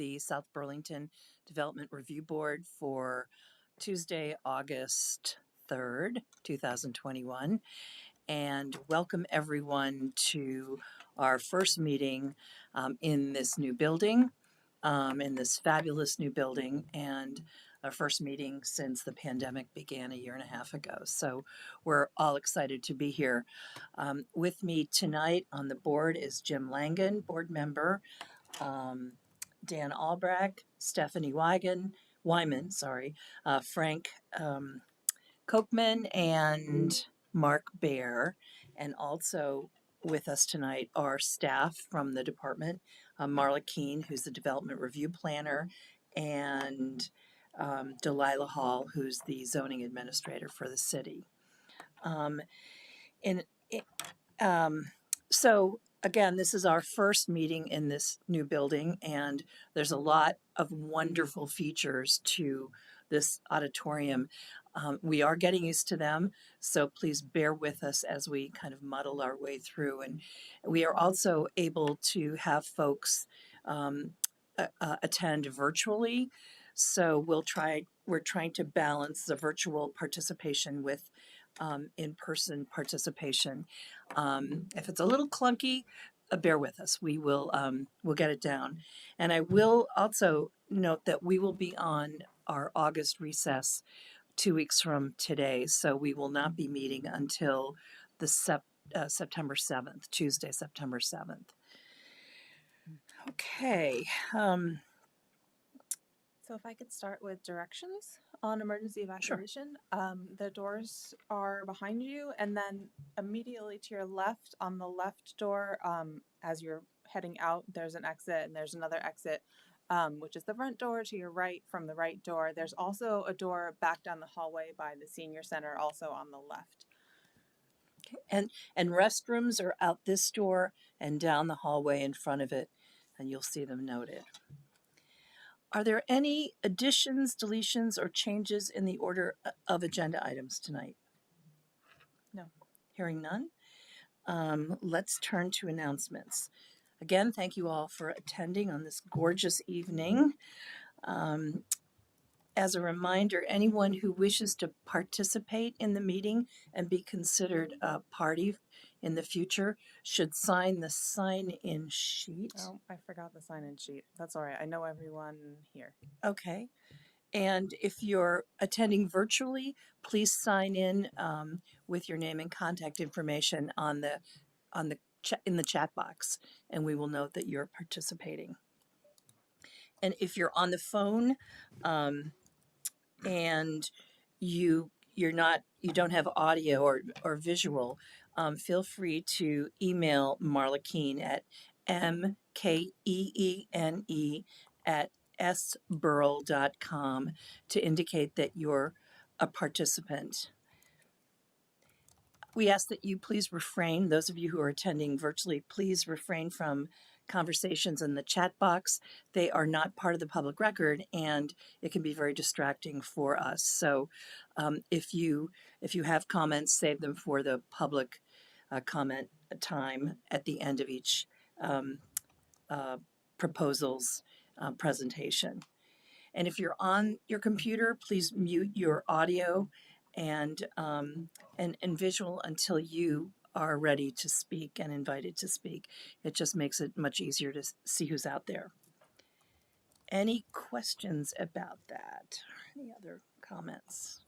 the South Burlington Development Review Board for Tuesday, August 3rd, 2021. And welcome everyone to our first meeting in this new building, in this fabulous new building, and our first meeting since the pandemic began a year and a half ago. So we're all excited to be here. With me tonight on the board is Jim Langan, board member, Dan Albrecht, Stephanie Wyman, Frank Kochman, and Mark Baer. And also with us tonight are staff from the department, Marla Keene, who's the development review planner, and Delilah Hall, who's the zoning administrator for the city. So again, this is our first meeting in this new building, and there's a lot of wonderful features to this auditorium. We are getting used to them, so please bear with us as we kind of muddle our way through. And we are also able to have folks attend virtually. So we're trying to balance the virtual participation with in-person participation. If it's a little clunky, bear with us. We'll get it down. And I will also note that we will be on our August recess 2 weeks from today, so we will not be meeting until the September 7th, Tuesday, September 7th. Okay. So if I could start with directions on emergency evacuation. Sure. The doors are behind you, and then immediately to your left, on the left door, as you're heading out, there's an exit and there's another exit, which is the front door. To your right from the right door, there's also a door back down the hallway by the senior center, also on the left. Okay. And restrooms are out this door and down the hallway in front of it, and you'll see them noted. Are there any additions, deletions, or changes in the order of agenda items tonight? No. Hearing none. Let's turn to announcements. Again, thank you all for attending on this gorgeous evening. As a reminder, anyone who wishes to participate in the meeting and be considered a party in the future should sign the sign-in sheet. Oh, I forgot the sign-in sheet. That's all right. I know everyone here. Okay. And if you're attending virtually, please sign in with your name and contact information in the chat box, and we will note that you're participating. And if you're on the phone and you don't have audio or visual, feel free to email Marla Keene at mkeene@sburl.com to indicate that you're a participant. We ask that you please refrain, those of you who are attending virtually, please refrain from conversations in the chat box. They are not part of the public record, and it can be very distracting for us. So if you have comments, save them for the public comment time at the end of each proposal's presentation. And if you're on your computer, please mute your audio and visual until you are ready to speak and invited to speak. It just makes it much easier to see who's out there. Any questions about that? Any other comments?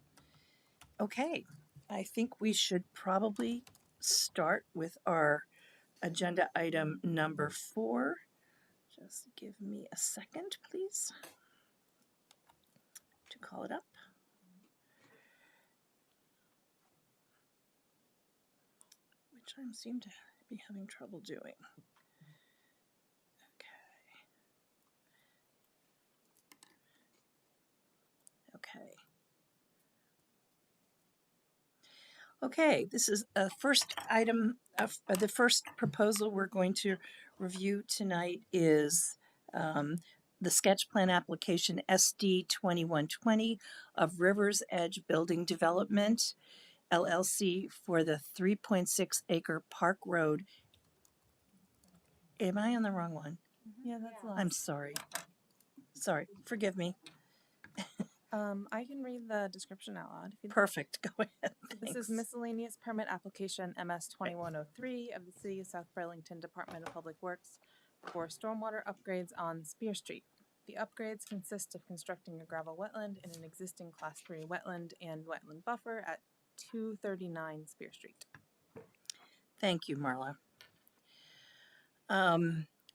Okay, I think we should probably start with our agenda item number 4. Just give me a second, please, to call it up. Which I seem to be having trouble doing. Okay, this is a first item of the first proposal we're going to review tonight is the sketch plan application SD 2120 of Rivers Edge Building Development LLC for the 3.6 acre Park Road. Am I on the wrong one? Yeah, that's the I'm sorry. sorry, forgive me. I can read the description out loud. If you'd like. Perfect. Go ahead. This is Thanks. miscellaneous permit application MS 2103 of the City of South Burlington Department of Public Works for stormwater upgrades on Spear Street. The upgrades consist of constructing a gravel wetland in an existing Class 3 wetland and wetland buffer at 239 Spear Street. Thank you, Marla.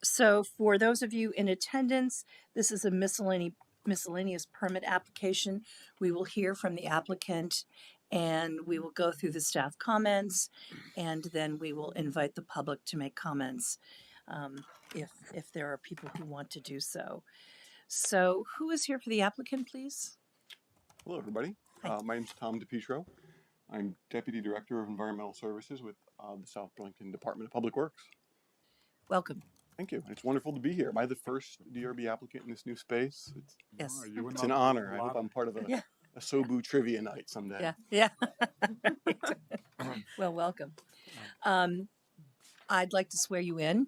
So for those of you in attendance, this is a miscellaneous permit application. We will hear from the applicant and we will go through the staff comments and then we will invite the public to make comments if there are people who want to do so. So who is here for the applicant, please? Hello, everybody. Hi. My name is Tom DePietro. I'm Deputy Director of Environmental Services with the South Burlington Department of Public Works. Welcome. Thank you. It's wonderful to be here. Am I the first DRB applicant in this new space? Yes. It's an honor. I hope I'm part of a Sobu trivia night someday. Yeah. Well, welcome. I'd like to swear you in.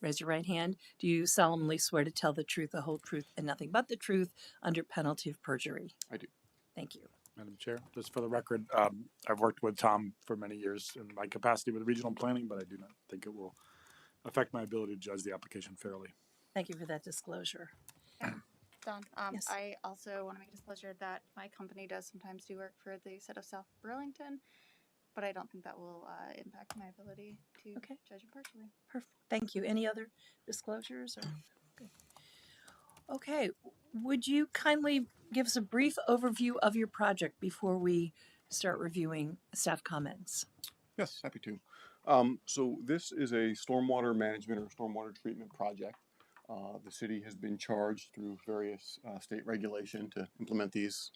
Raise your right hand. Do you solemnly swear to tell the truth, the whole truth, and nothing but the truth under penalty of perjury? I do. Thank you. Madam Chair, just for the record, I've worked with Tom for many years in my capacity with regional planning, but I do not think it will affect my ability to judge the application fairly. Thank you for that disclosure. Don, Yes. I also want to make disclosure that my company does sometimes do work for the City of South Burlington, but I don't think that will impact my ability to Okay. judge impartially. Perfect. Thank you. Any other disclosures? Good. Okay. Would you kindly give us a brief overview of your project before we start reviewing staff comments? Yes, happy to. So this is a stormwater management or stormwater treatment project. The city has been charged through various state regulation to implement these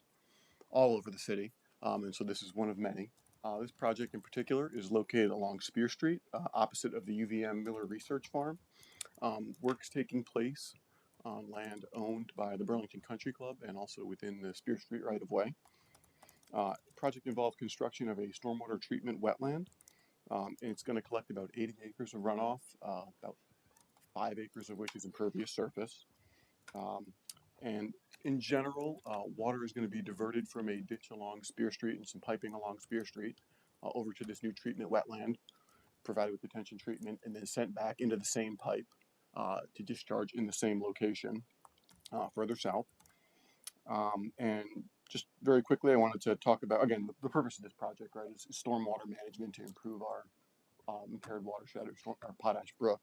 all over the city. And so this is one of many. This project in particular is located along Spear Street, opposite of the UVM Miller Research Farm. Work's taking place on land owned by the Burlington Country Club and also within the Spear Street right-of-way. The project involves construction of a stormwater treatment wetland. And it's going to collect about 80 acres of runoff, about 5 acres of which is impervious surface. And in general, water is going to be diverted from a ditch along Spear Street and some piping along Spear Street over to this new treatment wetland, provided with detention treatment, and then sent back into the same pipe to discharge in the same location further south. And just very quickly, I wanted to talk about, again, the purpose of this project, right, is stormwater management to improve our impaired watershed or potash brook.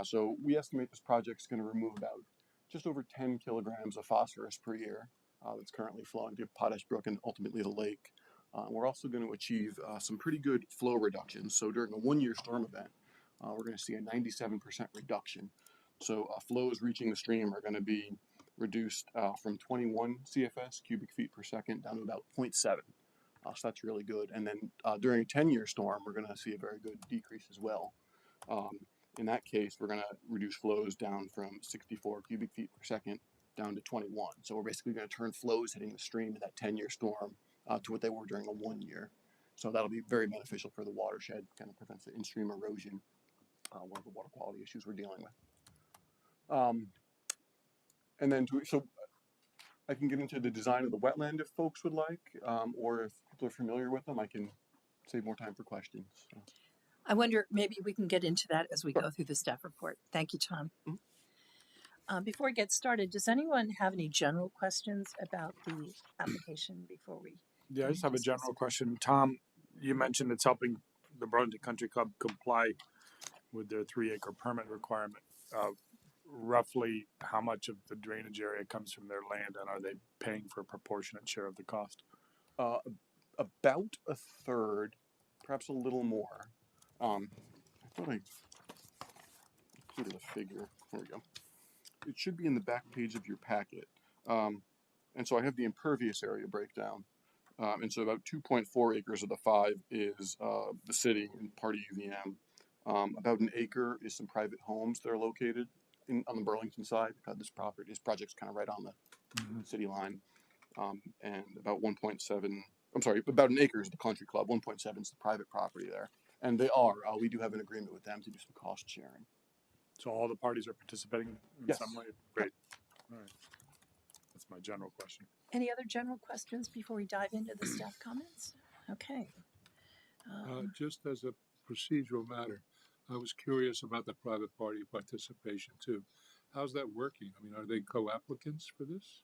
So we estimate this project is going to remove about just over 10 kilograms of phosphorus per year that's currently flowing to Potash Brook and ultimately the lake. We're also going to achieve some pretty good flow reductions. So during a one-year storm event, we're going to see a 97% reduction. So flows reaching the stream are going to be reduced from 21 CFS, cubic feet per second, down to about 0.7. So that's really good. And then during a 10-year storm, we're going to see a very good decrease as well. In that case, we're going to reduce flows down from 64 cubic feet per second down to 21. So we're basically going to turn flows hitting the stream in that 10-year storm to what they were during a 1 year. So that'll be very beneficial for the watershed, kind of prevents the in-stream erosion, one of the water quality issues we're dealing with. And then, so I can get into the design of the wetland if folks would like, or if people are familiar with them, I can save more time for questions. So. I wonder, maybe we can get into that as we go through the staff report. Thank you, Tom. Before we get started, does anyone have any general questions about the application before we? Yeah, I just have a general question. Tom, you mentioned it's helping the Burlington Country Club comply with their 3-acre permit requirement. Roughly how much of the drainage area comes from their land, and are they paying for a proportionate share of the cost? About a third, perhaps a little more. I thought I included a figure. There we go. It should be in the back page of your packet. And so I have the impervious area breakdown. And so about 2.4 acres of the 5 is the city and part of UVM. About an acre is some private homes that are located on the Burlington side. This project's kind of right on the city line. And about 1.7, I'm sorry, about an acre is the country club. 1.7 is the private property there. And we do have an agreement with them to do some cost sharing. So all the parties are participating in Yes. some way? Great. All general question. Any other general questions before we dive into the staff comments? Okay. Just as a procedural matter, I was curious about the private party participation too. How's that working? I mean, are they co-applicants for this?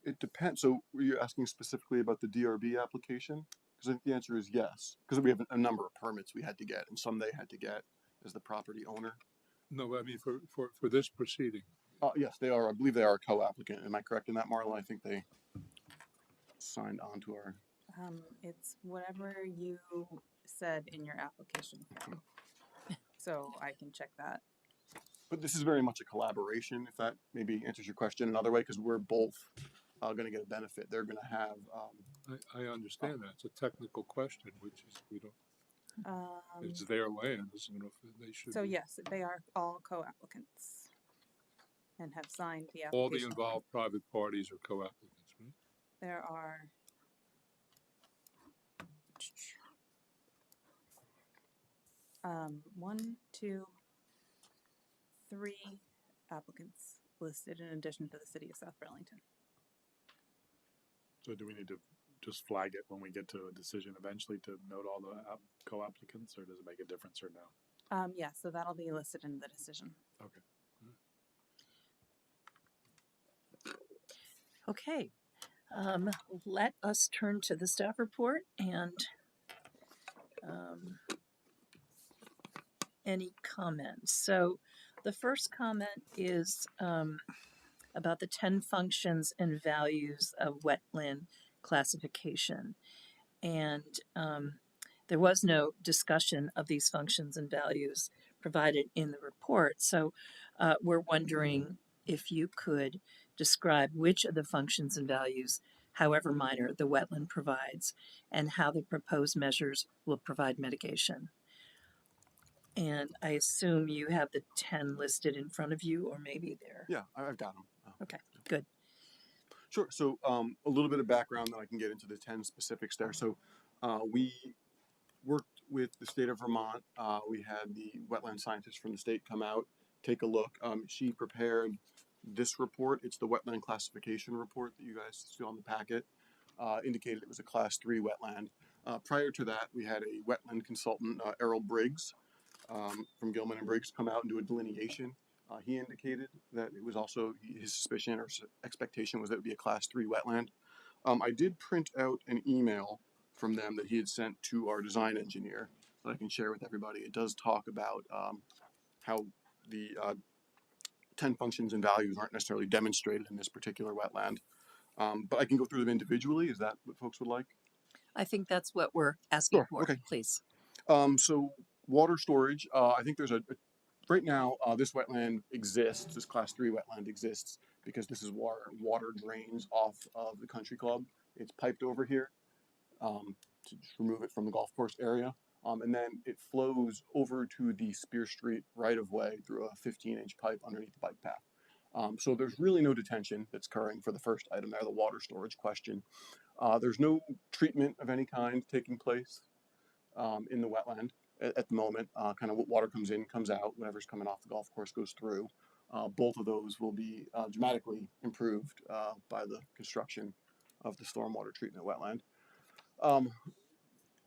It depends. So were you asking specifically about the DRB application? Because I think the answer is yes. Because we have a number of permits we had to get, and some they had to get as the property owner. No, I mean for this proceeding. Yes, they are. I believe they are a co-applicant. Am I correct in that, Marla? I think they signed on to our. It's whatever you said in your application form. So I can check that. But this is very much a collaboration, if that maybe answers your question another way, because we're both going to get a benefit. They're going to have. I understand that. It's a technical question, which is we don't. Um, It's their land, so they should. so be- yes, they are all co-applicants and have signed the all the application. involved private parties are co-applicants, right? There are 1, 2, 3 applicants listed in addition to the city of South Burlington. So do we need to just flag it when we get to a decision eventually to note all the co-applicants, or does it make a difference or no? Yeah, so that'll be listed in the decision. Okay. Okay. Let us turn to the staff report and any comments. So the first comment is about the 10 functions and values of wetland classification. And there was no discussion of these functions and values provided in the report. So we're wondering if you could describe which of the functions and values, however minor, the wetland provides, and how the proposed measures will provide mitigation. And I assume you have the 10 listed in front of you, or maybe they're. Yeah, I've got them. Okay, good. Sure. So a little bit of background that I can get into the 10 specifics there. So we worked with the state of Vermont. We had the wetland scientist from the state come out, take a look. She prepared this report. It's the wetland classification report that you guys see on the packet. Indicated it was a class 3 wetland. Prior to that, we had a wetland consultant, Errol Briggs, from Gilman and Briggs, come out and do a delineation. He indicated that it was also his suspicion or expectation was that it would be a class 3 wetland. I did print out an email from them that he had sent to our design engineer that I can share with everybody. It does talk about how the 10 functions and values aren't necessarily demonstrated in this particular wetland. But I can go through them individually. Is that what folks would like? I think that's what we're asking Sure, for, okay. please. So water storage, I think there's right now, this wetland exists, this class 3 wetland exists because this is water drains off of the country club. It's piped over here to just remove it from the golf course area. And then it flows over to the Spear Street right-of-way through a 15-inch pipe underneath the bike path. So there's really no detention that's occurring for the first item there, the water storage question. There's no treatment of any kind taking place in the wetland at the moment. Kind of what water comes in, comes out, whatever's coming off the golf course goes through. Both of those will be dramatically improved by the construction of the stormwater treatment wetland.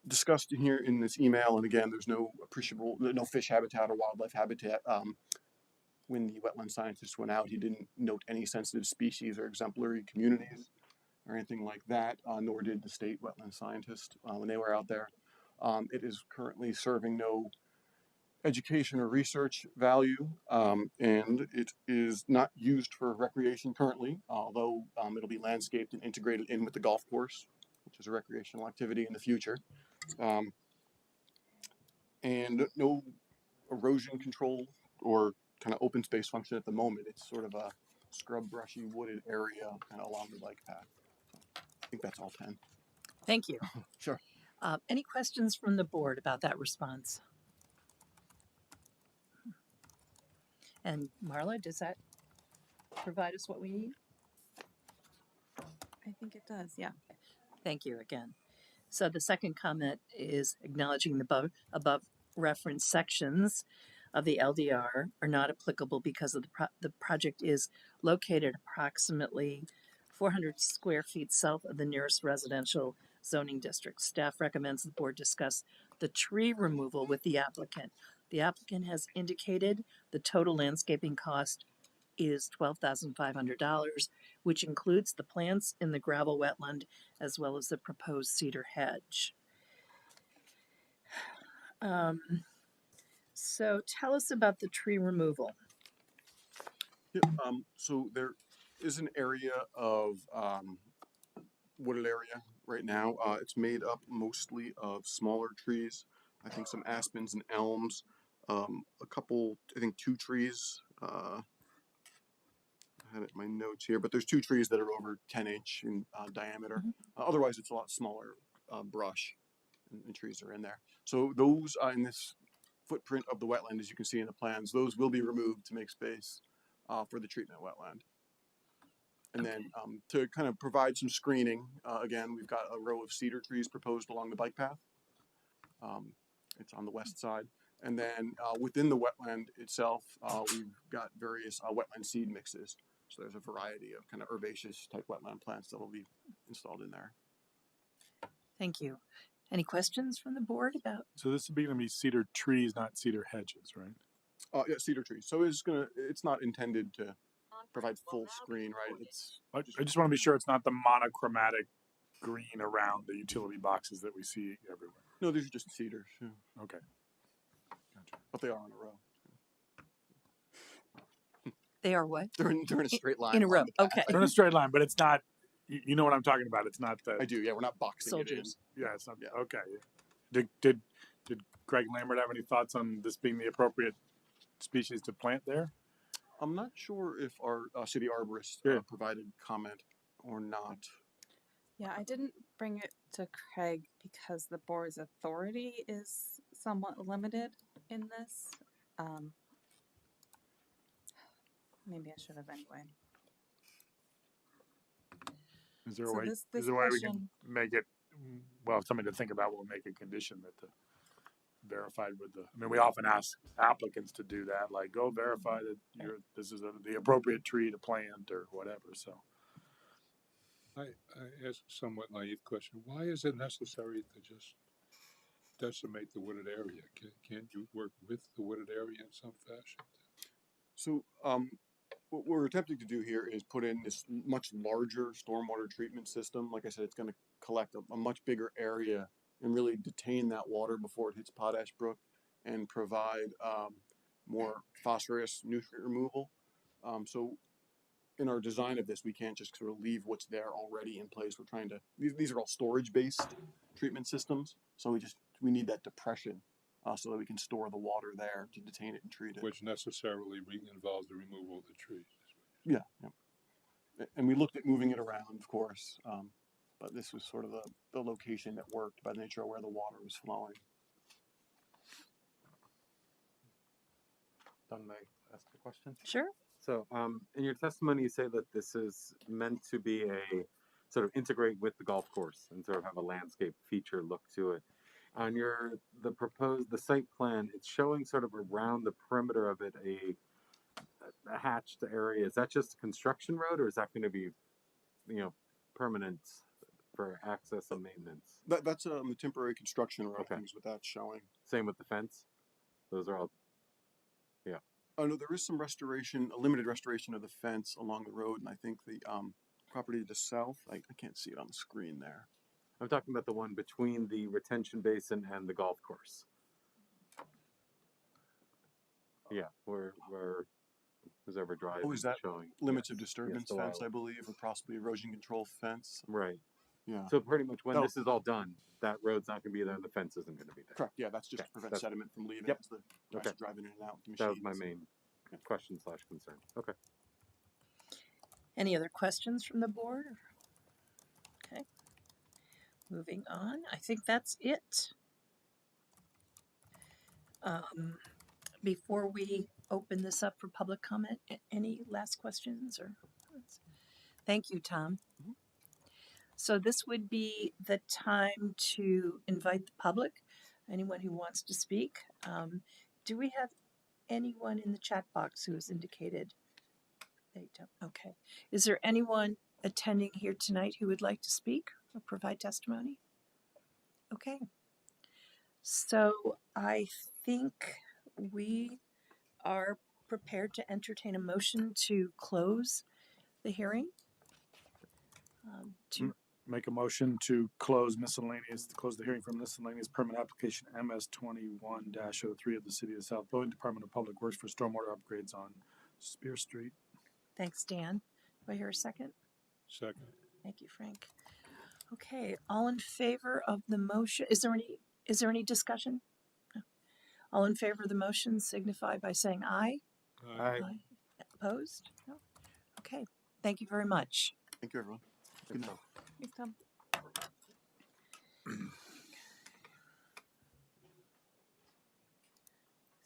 Discussed here in this email, and again, there's no fish habitat or wildlife habitat. When the wetland scientist went out, he didn't note any sensitive species or exemplary communities or anything like that, nor did the state wetland scientist when they were out there. It is currently serving no education or research value, and it is not used for recreation currently, although it'll be landscaped and integrated in with the golf course, which is a recreational activity in the future. And no erosion control or kind of open space function at the moment. It's sort of a scrub brushy wooded area kind of along the bike path. I think that's all 10. Thank you. Sure. Any questions from the board about that response? And Marla, does that provide us what we need? I think it does, yeah. Thank you again. So the second comment is acknowledging the above referenced sections of the LDR are not applicable because of the project is located approximately 400 square feet south of the nearest residential zoning district. Staff recommends the board discuss the tree removal with the applicant. The applicant has indicated the total landscaping cost is $12,500, which includes the plants in the gravel wetland as well as the proposed cedar hedge. So tell us about the tree removal. Yep. So there is an area of wooded area right now. It's made up mostly of smaller trees. I think some aspens and elms. A couple, I think 2 trees. I had it in my notes here, but there's 2 trees that are over 10-inch in diameter. Otherwise, it's a lot smaller brush and trees are in there. So those in this footprint of the wetland, as you can see in the plans, those will be removed to make space for the treatment wetland. And then to kind of provide some screening, again, we've got a row of cedar trees proposed along the bike path. It's on the west side. And then within the wetland itself, we've got various wetland seed mixes. So there's a variety of kind of herbaceous type wetland plants that will be installed in there. Thank you. Any questions from the board about? So this would be going to be cedar trees, not cedar hedges, right? Yeah, cedar trees. So it's not intended to provide full screen, right? It's I just want to be sure it's not the monochromatic green around the utility boxes that we see everywhere. no, these are just cedars, yeah. Okay. Gotcha. But they are in a row. They are what? They're in a straight line. In a row. along the path. Okay. They're in a straight line, but it's not, you know what I'm talking about. It's not the, I do. Yeah, we're not boxing Soldiers. yeah, it's not, Yeah. okay. Did Greg Lambert have any thoughts on this being the appropriate species to plant there? it in. I'm not sure if our city arborist Yeah. provided comment or not. Yeah, I didn't bring it to Craig because the board's authority is somewhat limited in this. Maybe I should have anyway. Is there a So way, this is there a way we can question- make it, well, something to think about, we'll make a condition that the verified with the, I mean, we often ask applicants to do that, like, go verify that this is the appropriate tree to plant or whatever, so. I ask a somewhat naive question. Why is it necessary to just decimate the wooded area? Can't you work with the wooded area in some fashion? So what we're attempting to do here is put in this much larger stormwater treatment system. Like I said, it's going to collect a much bigger area and really detain that water before it hits Potash Brook and provide more phosphorus nutrient removal. So in our design of this, we can't just sort of leave what's there already in place. We're trying to, these are all storage-based treatment systems. So we need that depression so that we can store the water there to detain it and treat it. Which necessarily involves the removal of the trees. Yeah. And we looked at moving it around, of course, but this was sort of the location that worked by the nature of where the water was flowing. Don, may I ask a question? Sure. So, in your testimony, you say that this is meant to be a sort of integrate with the golf course and sort of have a landscape feature look to it. On the site plan, it's showing sort of around the perimeter of it a hatched area. Is that just a construction road, or is that going to be, permanent for access and maintenance? That's a temporary construction road, Okay. things with that showing. Same with the fence. Those are all. Oh no, there is some restoration, a limited restoration of the fence along the road, and I think the property to the south, I can't see it on the screen there. I'm talking about the one between the retention basin and the golf course. Yeah, where Reservoir Drive Oh, is that showing Limits of yes, disturbance the fence, wild- I believe, or possibly erosion control fence. Right. Yeah. So pretty much when Oh. this is all done, that road's not going to be there, and the fence isn't going to be there. Correct. Yeah, that's just Okay, to prevent that's- sediment from leaving Yep. as the guys Okay. are driving in and out with the That was machines. my main question/concern. Okay. Any other questions from the board? Okay. Moving on. I think that's it. Before we open this up for public comment, any last questions or? Thank you, Tom. So this would be the time to invite the public, anyone who wants to speak. Do we have anyone in the chat box who has indicated they don't? Okay. Is there anyone attending here tonight who would like to speak or provide testimony? Okay. So I think we are prepared to entertain a motion to close the hearing. To Make a motion to close the hearing for miscellaneous permit application MS 21-03 of the City of South Burlington Department of Public Works for stormwater upgrades on Spear Street. Thanks, Dan. Do I hear a second? Second. Thank you, Frank. Okay, all in favor of the motion? Is there any discussion? No. All in favor of the motion signify by saying aye. Aye. Opposed? No. Okay. Thank you very much. Thank you, everyone. Good night. Thanks, Tom.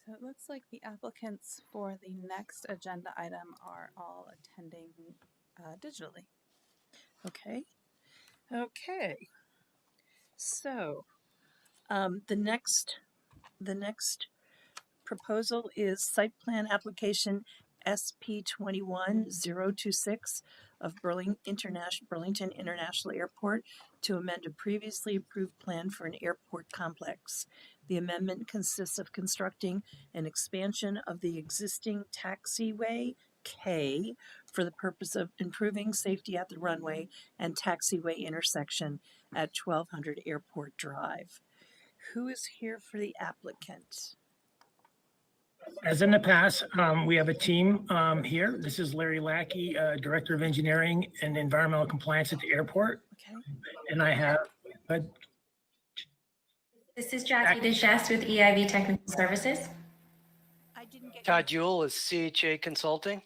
So it looks like the applicants for the next agenda item are all attending digitally. Okay. Okay. So, the next proposal is site plan application SP 21026 of Burlington International Airport to amend a previously approved plan for an airport complex. The amendment consists of constructing an expansion of the existing taxiway K for the purpose of improving safety at the runway and taxiway intersection at 1200 Airport Drive. Who is here for the applicant? As in the past, we have a team here. This is Larry Lackey, Director of Engineering and Environmental Compliance at the airport. Okay. And I have, This is Jackie DeCheste with EIV Technical Services. I didn't get Todd Ewell is CHA Consulting.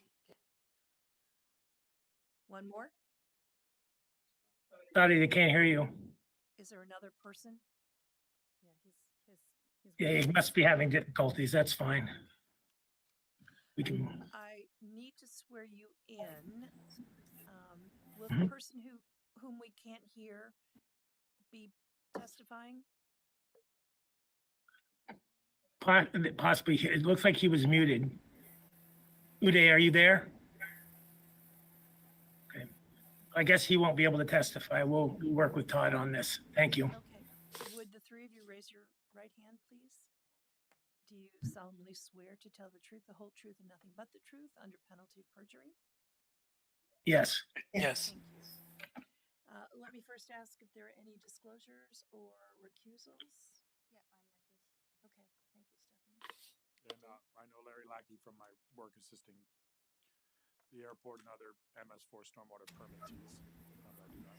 one more. sorry, they can't hear you. Is there another person? Yeah, he must be having difficulties. That's fine. We can, I need to swear you in. Will the person whom we can't hear be testifying? possibly, it looks like he was muted. Uday, are you there? Okay. I guess he won't be able to testify. We'll work with Todd on this. Thank you. Okay. Would the three of you raise your right hand, please? Do you solemnly swear to tell the truth, the whole truth, and nothing but the truth under penalty of perjury? Yes. Yes. Thank you. Let me first ask if there are any disclosures or recusals. Yeah, I'm recused. Okay, thank you, Stephanie. And I know Larry Lackey from my work assisting the airport and other MS4 stormwater permittees. I do not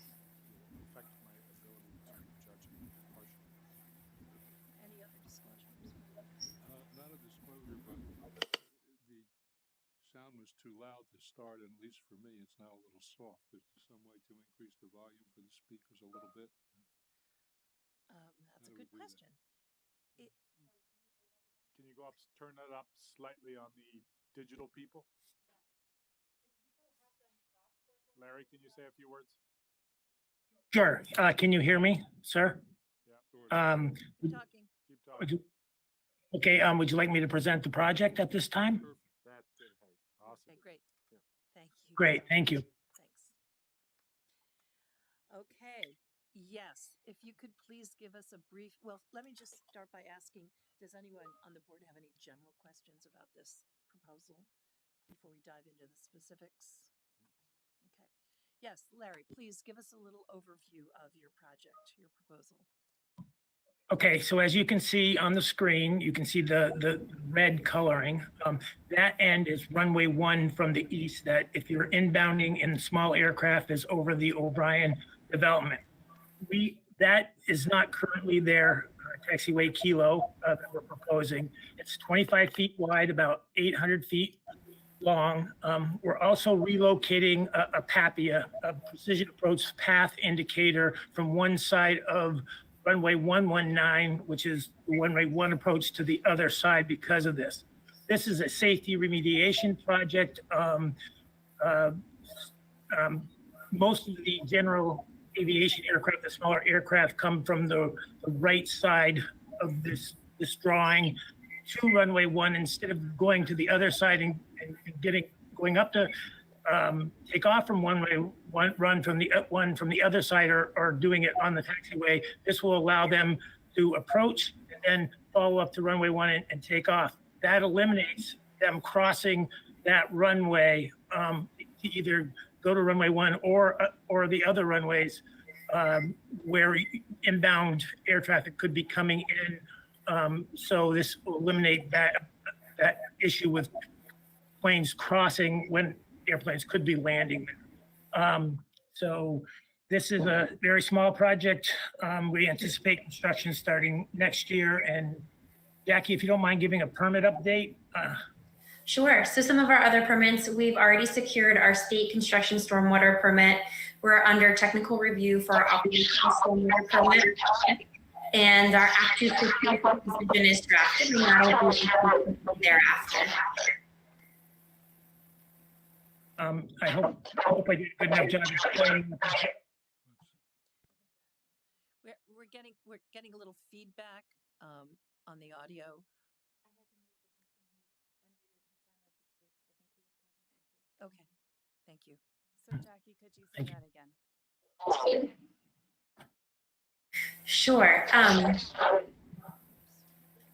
affect my ability to judge impartially. Any other disclosures? Not a disclosure, but the sound was too loud to start, and at least for me, it's now a little soft. Is there some way to increase the volume for the speakers a little bit? That's a How do we good do that? question. Can you go up, turn that up slightly on the digital people? Larry, can you say a few words? Sure. Can you hear me, sir? Yeah. Talking. Keep Would talking. you, okay, would you like me to present the project at this time? That's good. Hey, awesome. Okay, great. Yeah. Thank you. Great, thank you. Thanks. Okay, yes, if you could please give us a brief, well, let me just start by asking, does anyone on the board have any general questions about this proposal before we dive into the specifics? Okay, yes, Larry, please give us a little overview of your project, your proposal. Okay, so as you can see on the screen, you can see the red coloring. That end is runway 1 from the east, that if you're inbounding in small aircraft is over the O'Brien development. That is not currently there, taxiway Kilo that we're proposing. It's 25 feet wide, about 800 feet long. We're also relocating a PAPIA, a precision approach path indicator, from one side of runway 119, which is the runway 1 approach, to the other side because of this. This is a safety remediation project. Most of the general aviation aircraft, the smaller aircraft, come from the right side of this drawing to runway one instead of going to the other side and going up to take off from run from the other side or doing it on the taxiway. This will allow them to approach and then follow up to runway one and take off. That eliminates them crossing that runway to either go to runway one or the other runways where inbound air traffic could be coming in. So this will eliminate that issue with planes crossing when airplanes could be landing. So this is a very small project. We anticipate construction starting next year. And Jackie, if you don't mind giving a permit update. Sure. So some of our other permits, we've already secured our state construction stormwater permit. We're under technical review for our operational stormwater permit. And our Act 250 decision is drafted, and that will be issued thereafter. I hope I did a good enough job explaining. We're getting a little feedback on the audio. Okay, thank you. So Jackie, could you say that again? Sure.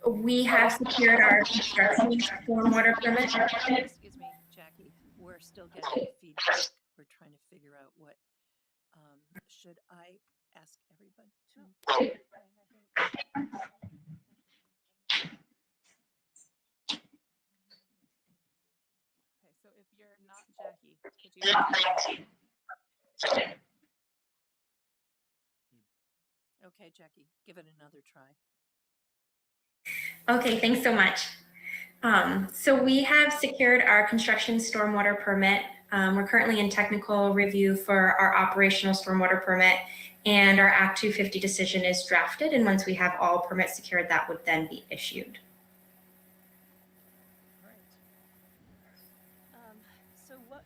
We have secured our construction stormwater permit. Excuse me, Jackie. We're still getting feedback. We're trying to figure out what. Should I ask everybody to? Okay, so if you're not Jackie, could you? Okay, Jackie, give it another try. Okay, thanks so much. So we have secured our construction stormwater permit. We're currently in technical review for our operational stormwater permit, and our Act 250 decision is drafted. And once we have all permits secured, that would then be issued. So what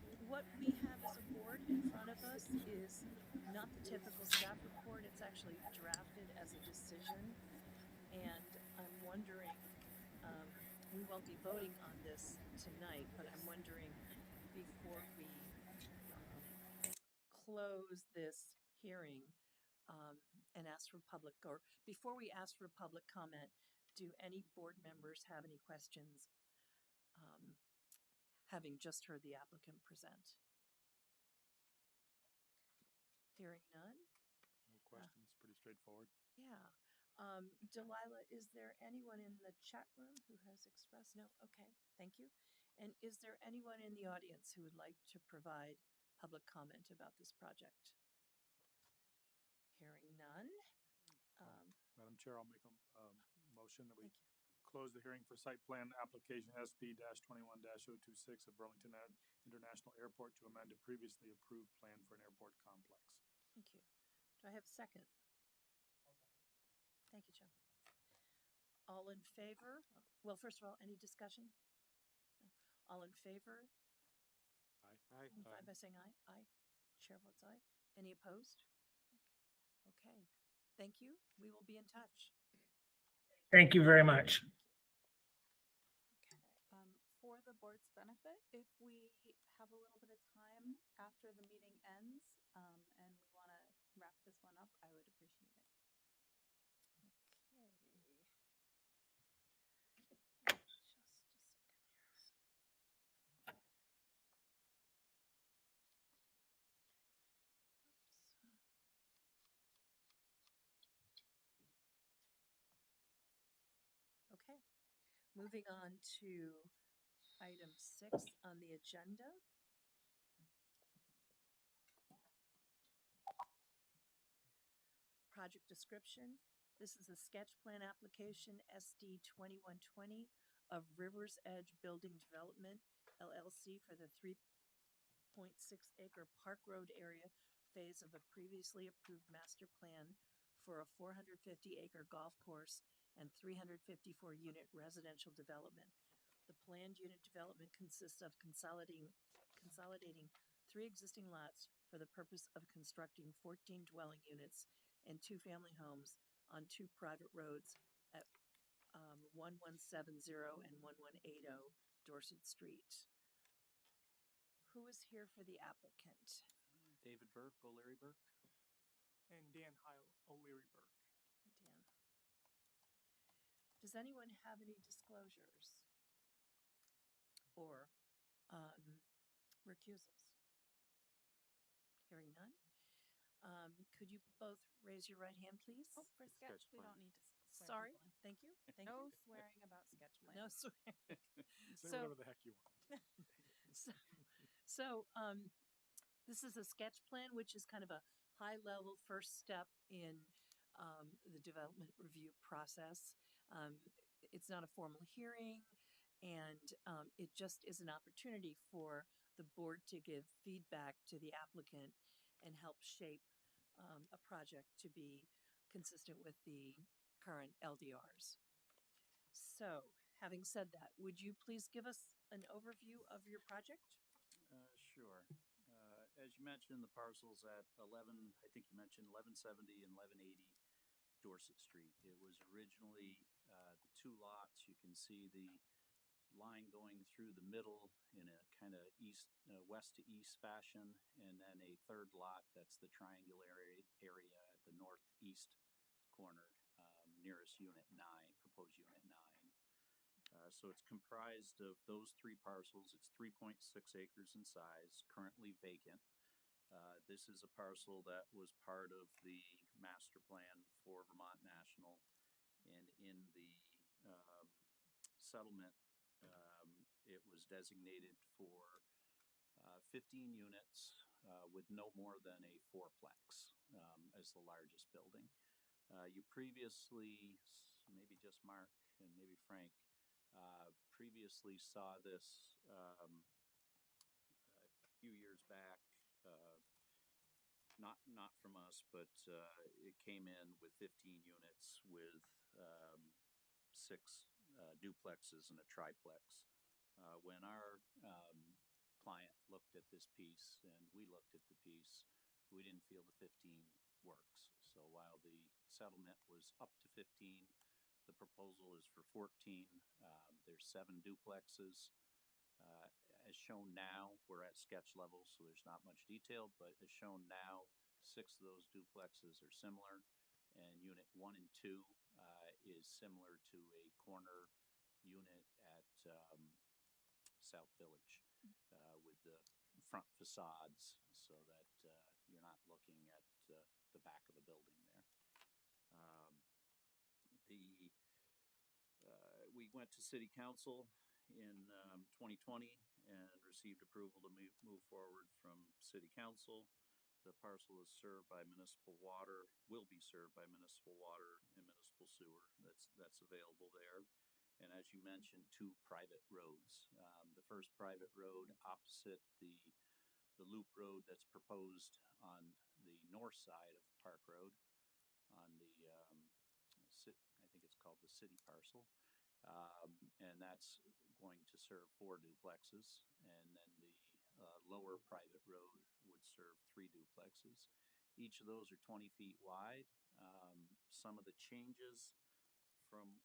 we have as a board in front of us is not the typical staff report. It's actually drafted as a decision. And I'm wondering, we won't be voting on this tonight, but I'm wondering before we close this hearing and ask for public, or before we ask for public comment, do any board members have any questions having just heard the applicant present? Hearing none? No questions, pretty straightforward. Yeah. Delilah, is there anyone in the chat room who has expressed? No? Okay, thank you. And is there anyone in the audience who would like to provide public comment about this project? Hearing none. Madam Chair, I'll make a motion that we close the hearing for site plan application SP-21-026 of Burlington International Airport to amend a previously approved plan for an airport complex. Thank you. Do I have a second? Thank you, Joe. All in favor? Well, first of all, any discussion? No. All in favor? Aye. By saying aye? Aye. Chair votes aye. Any opposed? Okay. Thank you. We will be in touch. Thank you very much. Okay. For the board's benefit, if we have a little bit of time after the meeting ends and we want to wrap this one up, I would appreciate it. Okay, moving on to item 6 on the agenda. Project description. This is a sketch plan application SD 2120 of Rivers Edge Building Development LLC for the 3.6 acre Park Road area phase of a previously approved master plan for a 450 acre golf course and 354 unit residential development. The planned unit development consists of consolidating 3 existing lots for the purpose of constructing 14 dwelling units and 2 family homes on 2 private roads at 1170 and 1180 Dorset Street. Who is here for the applicant? David Burke, O'Leary Burke. And Dan Heil, O'Leary Burke. Hi, Dan. Does anyone have any disclosures or recusals? Hearing none. Could you both raise your right hand, please? Oh, for sketch, we don't need to swear Sorry. people in. Thank you. Thank No you. swearing about sketch plans. No swearing. Say So- whatever the heck you want. So, this is a sketch plan, which is kind of a high-level first step in the development review process. It's not a formal hearing, and it just is an opportunity for the board to give feedback to the applicant and help shape a project to be consistent with the current LDRs. So, having said that, would you please give us an overview of your project? Sure. As you mentioned, the parcels at 11, I think you mentioned 1170 and 1180 Dorset Street. It was originally the two lots. You can see the line going through the middle in a kind of west to east fashion, and then a third lot that's the triangular area at the northeast corner, nearest Unit 9, proposed Unit 9. So it's comprised of those three parcels. It's 3.6 acres in size, currently vacant. This is a parcel that was part of the master plan for Vermont National, and in the settlement, it was designated for 15 units with no more than a fourplex as the largest building. You previously, maybe just Mark and maybe Frank, previously saw this a few years back, not from us, but it came in with 15 units with 6 duplexes and a triplex. When our client looked at this piece and we looked at the piece, we didn't feel the 15 works. So while the settlement was up to 15, the proposal is for 14. There's 7 duplexes. As shown now, we're at sketch level, so there's not much detail, but as shown now, 6 of those duplexes are similar, and unit 1 and 2 is similar to a corner unit at South Village with the front facades, so that you're not looking at the back of a building there. We went to City Council in 2020 and received approval to move forward from City Council. The parcel is served by municipal water, will be served by municipal water and municipal sewer. That's available there. And as you mentioned, 2 private roads. The first private road opposite the loop road that's proposed on the north side of Park Road on the I think it's called the city parcel, and that's going to serve 4 duplexes, and then the lower private road would serve 3 duplexes. Each of those are 20 feet wide. Some of the changes from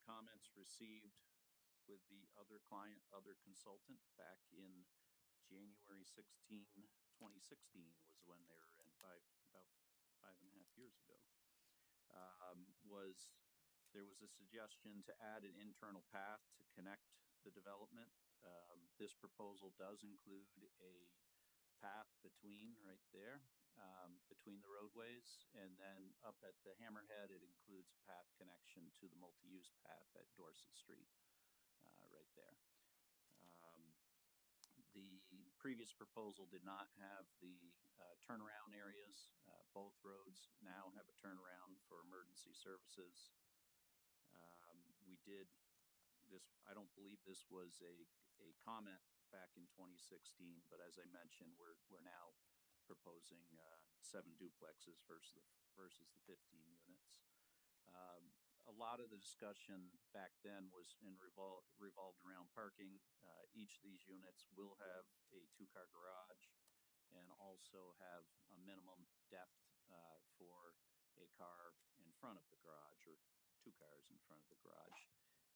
comments received with the other client, other consultant back in January 16, 2016 was when they were in about 5.5 years ago. There was a suggestion to add an internal path to connect the development. This proposal does include a path between right there, between the roadways, and then up at the hammerhead it includes a path connection to the multi-use path at Dorset Street, right there. The previous proposal did not have the turnaround areas. Both roads now have a turnaround for emergency services. We did this, I don't believe this was a comment back in 2016, but as I mentioned, we're now proposing 7 duplexes versus the 15 units. A lot of the discussion back then was revolved around parking. Each of these units will have a 2-car garage and also have a minimum depth for a car in front of the garage, or 2 cars in front of the garage.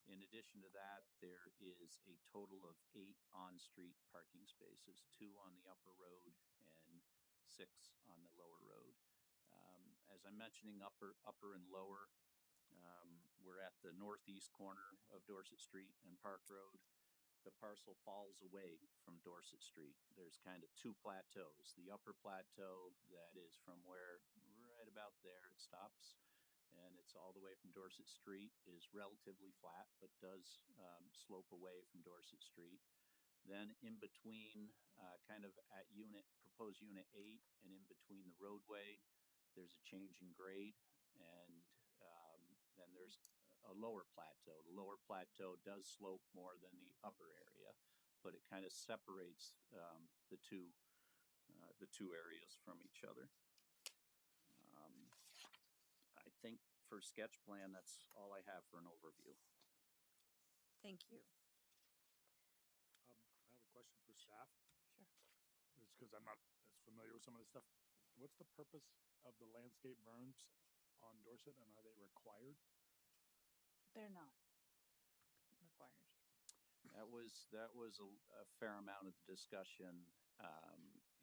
In addition to that, there is a total of 8 on-street parking spaces, 2 on the upper road and 6 on the lower road. As I'm mentioning upper and lower, we're at the northeast corner of Dorset Street and Park Road. The parcel falls away from Dorset Street. There's kind of 2 plateaus. The upper plateau that is from where right about there it stops, and it's all the way from Dorset Street, is relatively flat, but does slope away from Dorset Street. Then in between, kind of at proposed unit 8, and in between the roadway, there's a change in grade, and then there's a lower plateau. The lower plateau does slope more than the upper area, but it kind of separates the two areas from each other. I think for sketch plan, that's all I have for an overview. Thank you. I have a question for staff. Sure. It's because I'm not as familiar with some of this stuff. What's the purpose of the landscape berms on Dorset, and are they required? They're not required. That was a fair amount of the discussion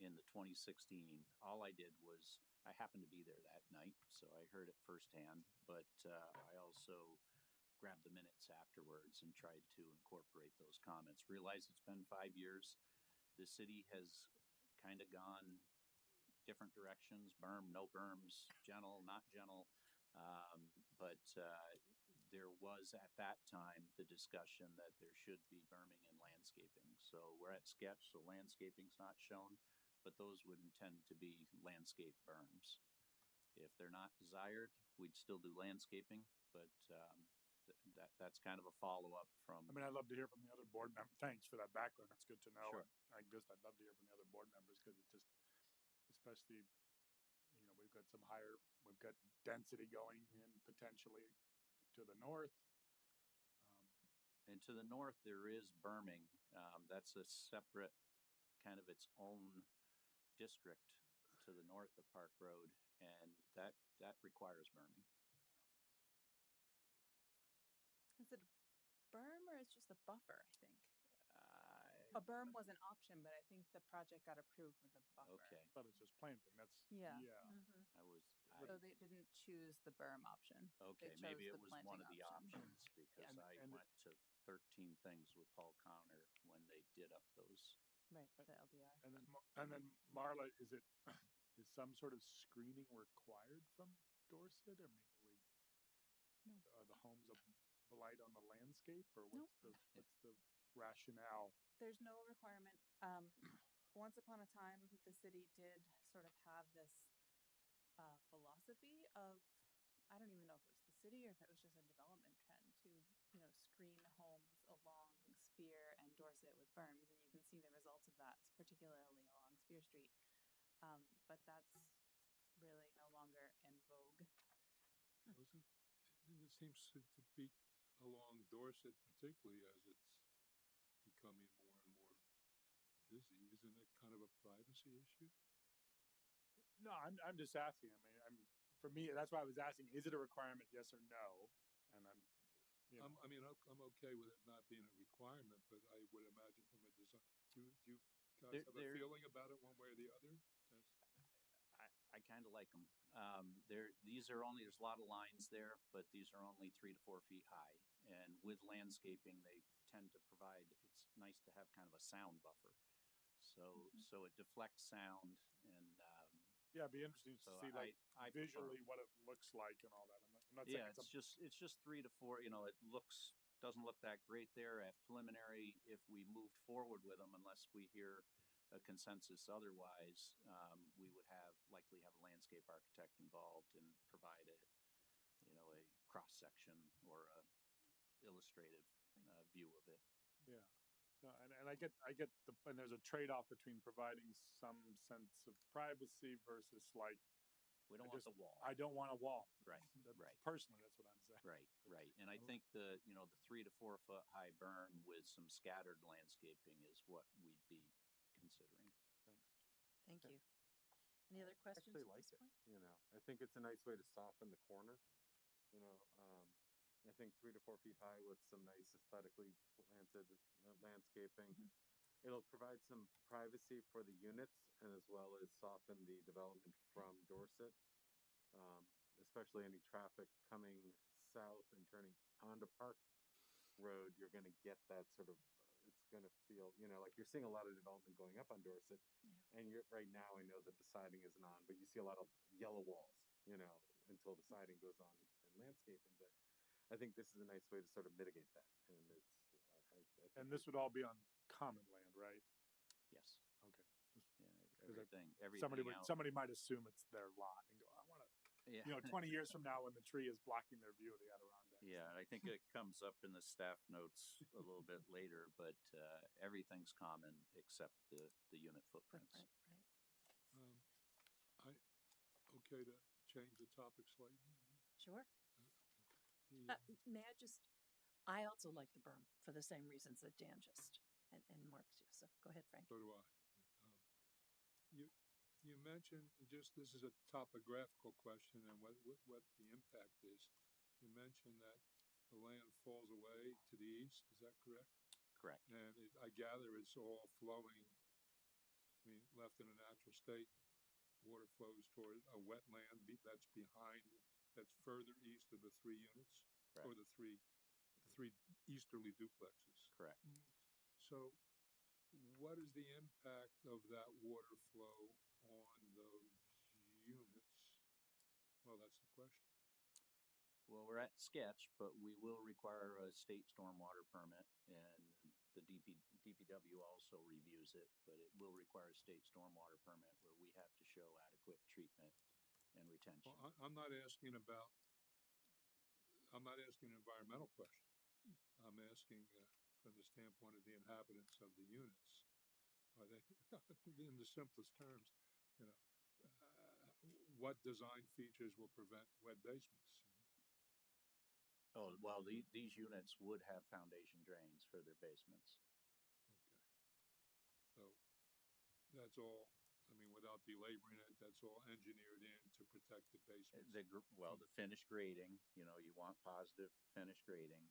in the 2016. All I did was, I happened to be there that night, so I heard it firsthand, but I also grabbed the minutes afterwards and tried to incorporate those comments. Realize it's been 5 years. The city has kind of gone different directions, berm, no berms, gentle, not gentle. But there was at that time the discussion that there should be berming and landscaping. So we're at sketch, so landscaping's not shown, but those would intend to be landscape berms. If they're not desired, we'd still do landscaping, but that's kind of a follow-up from. I mean, I'd love to hear from the other board members. Thanks for that background. That's good to know. Sure. I'd love to hear from the other board members, because it just, especially, you know, we've got density going in potentially to the north. And to the north, there is berming. That's a separate, kind of its own district to the north of Park Road, and that requires berming. Is it a berm or it's just a buffer, I think? A berm was an option, but I think the project got approved with a buffer. Okay. But it's just planting. That's Yeah. Mm-hmm. So they didn't choose the berm option. Okay, maybe it was one of the options, because I went to 13 things with Paul Connor when they did up those. Right, the LDR. And then Marla, is some sort of screening required from Dorset? I mean, are the homes a blight on the landscape, or what's the rationale? There's no requirement. Once upon a time, the city did sort of have this philosophy of, I don't even know if it was the city or if it was just a development trend to, you know, screen homes along Spear and Dorset with berms, and you can see the results of that, particularly along Spear Street. But that's really no longer in vogue. It seems to be along Dorset, particularly as it's becoming more and more busy. Isn't it kind of a privacy issue? No, I'm just asking. I mean, for me, that's why I was asking. Is it a requirement? Yes or no? And I'm okay with it not being a requirement, but I would imagine from a design. Do you guys have a feeling about it one way or the other? I kind of like them. There's a lot of lines there, but these are only 3 to 4 feet high. And with landscaping, they tend to provide, it's nice to have kind of a sound buffer. So it deflects sound, and it'd be interesting to see I visually what it looks like and all that. I'm not saying it's just 3 to 4. You know, doesn't look that great there at preliminary. If we moved forward with them, unless we hear a consensus otherwise, we would likely have a landscape architect involved and provide a cross section or a illustrative view of it. Yeah. No, and I get and there's a trade-off between providing some sense of privacy versus we don't want the wall. I don't want a wall. Right. Personally, that's what I'm saying. Right. And I think the 3 to 4 foot high berm with some scattered landscaping is what we'd be considering. Thanks. Thank you. Any other questions? I actually like it. You know, I think it's a nice way to soften the corner. You know, I think 3 to 4 feet high with some nice aesthetically planted landscaping. It'll provide some privacy for the units and as well as soften the development from Dorset, especially any traffic coming south and turning onto Park Road. You're going to get that sort of, it's going to feel, like you're seeing a lot of development going up on Dorset. And you're right now, I know that the siding isn't on, but you see a lot of yellow walls, until the siding goes on and landscaping. But I think this is a nice way to sort of mitigate that. And it's, I think And this would all be on common land, right? Yes. Okay. Yeah. 'Cause Everything. Somebody might assume it's their lot and go, I want to, Yeah. 20 years from now when the tree is blocking their view of the Adirondacks. Yeah, I think it comes up in the staff notes a little bit later, but everything's common except the unit footprints. Right. Okay to change the topic slightly. Sure. The, May I also like the berm for the same reasons that Dan and Mark just. So go ahead, Frank. So do I. You mentioned this is a topographical question and what the impact is. You mentioned that the land falls away to the east. Is that correct? Correct. And I gather it's all flowing. I mean, left in a natural state, water flows toward a wetland that's that's further east of the 3 units. Correct. Or the three easterly duplexes. Correct. So, what is the impact of that water flow on those units? Well, that's the question. Well, we're at sketch, but we will require a state stormwater permit, and the DPW also reviews it, but it will require a state stormwater permit where we have to show adequate treatment and retention. Well, I'm not asking an environmental question. I'm asking from the standpoint of the inhabitants of the units. Are they, in the simplest terms, what design features will prevent wet basements? Oh, well, these units would have foundation drains for their basements. Okay. So that's all, I mean, without belaboring it, that's all engineered in to protect the basements. The finished grading, you want positive finished grading,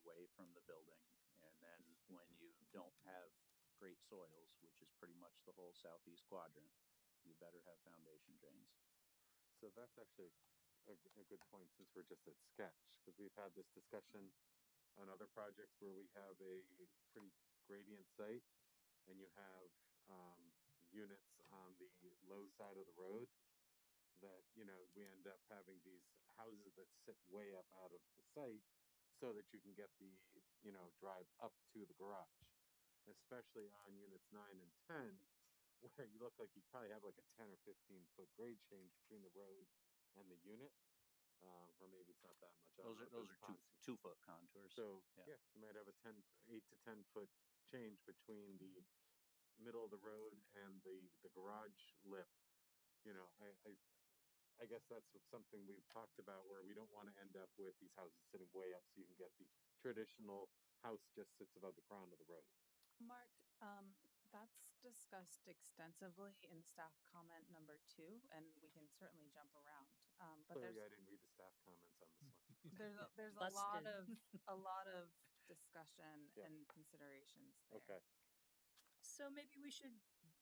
away from the building. And then when you don't have great soils, which is pretty much the whole southeast quadrant, you better have foundation drains. So that's actually a good point since we're just at sketch, because we've had this discussion on other projects where we have a pretty gradient site and you have units on the low side of the road that, we end up having these houses that sit way up out of the site so that you can get the, drive up to the garage, especially on units 9 and 10, where you look like you probably have like a 10 or 15 foot grade change between the road and the unit. Or maybe it's not that much. Those are 2 foot contours. So yeah, you might have a 8 to 10 foot change between the middle of the road and the garage lip. I guess that's something we've talked about where we don't want to end up with these houses sitting way up so you can get the traditional house just sits above the crown of the road. Mark, that's discussed extensively in staff comment number 2, and we can certainly jump around. But Clearly, I didn't read the staff comments on this one. there's a lot of discussion and considerations there. Okay. So maybe we should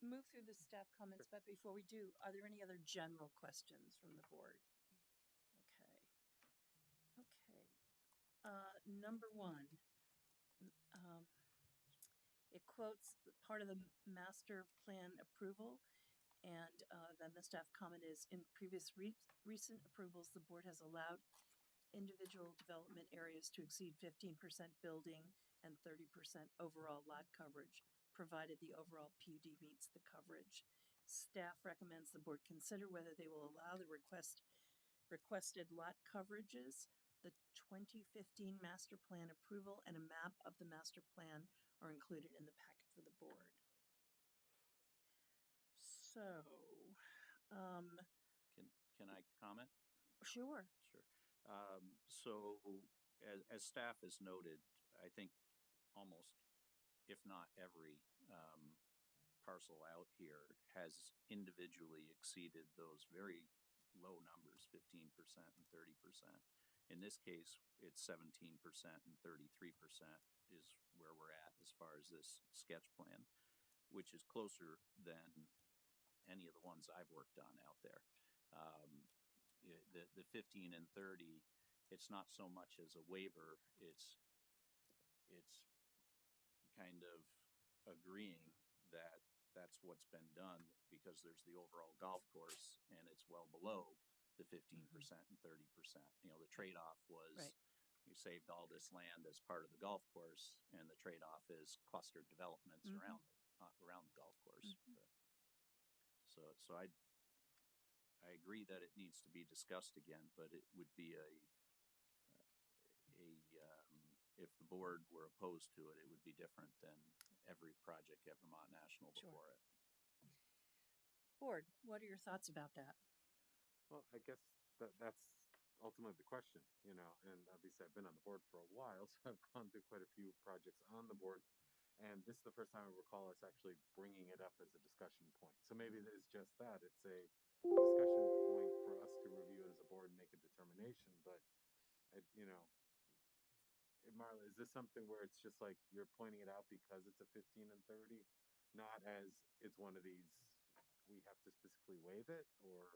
move through the staff comments, but before we do, are there any other general questions from the board? Okay. Number 1. It quotes part of the master plan approval, and then the staff comment is, in previous recent approvals, the board has allowed individual development areas to exceed 15% building and 30% overall lot coverage, provided the overall PUD meets the coverage. Staff recommends the board consider whether they will allow the requested lot coverages. The 2015 master plan approval and a map of the master plan are included in the packet for the board. So, Can I comment? Sure. So as staff has noted, I think almost, if not every parcel out here has individually exceeded those very low numbers, 15% and 30%. In this case, it's 17% and 33% is where we're at as far as this sketch plan, which is closer than any of the ones I've worked on out there. The 15 and 30, it's not so much as a waiver, it's kind of agreeing that that's what's been done because there's the overall golf course and it's well below the 15% and 30%. You know, the trade-off was Right. you saved all this land as part of the golf course, and the trade-off is clustered developments around the golf course. But, so I agree that it needs to be discussed again, but it would be if the board were opposed to it, it would be different than every project at Vermont National before it. Board, what are your thoughts about that? Well, I guess that's ultimately the question, you know, and obviously I've been on the board for a while, so I've gone through quite a few projects on the board. And this is the first time I recall us actually bringing it up as a discussion point. So maybe it is just that. It's a discussion point for us to review it as a board and make a determination. But, you know, Marla, is this something where it's just like you're pointing it out because it's a 15 and 30, not as it's one of these, we have to specifically waive it, or?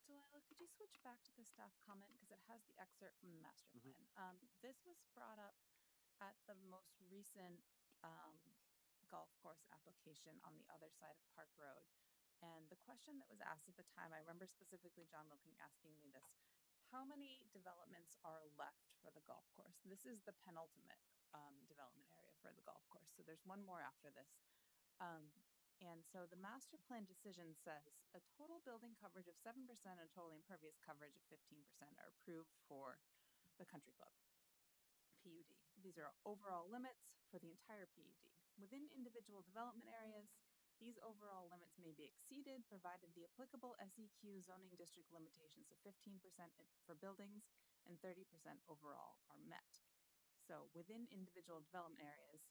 Delilah, could you switch back to the staff comment because it has the excerpt from the master plan. This was brought up at the most recent golf course application on the other side of Park Road. And the question that was asked at the time, I remember specifically John Looking asking me this, how many developments are left for the golf course? This is the penultimate development area for the golf course. So there's one more after this. And so the master plan decision says a total building coverage of 7% and total impervious coverage of 15% are approved for the country club PUD. These are overall limits for the entire PUD. Within individual development areas, these overall limits may be exceeded provided the applicable SEQ zoning district limitations of 15% for buildings and 30% overall are met. So within individual development areas,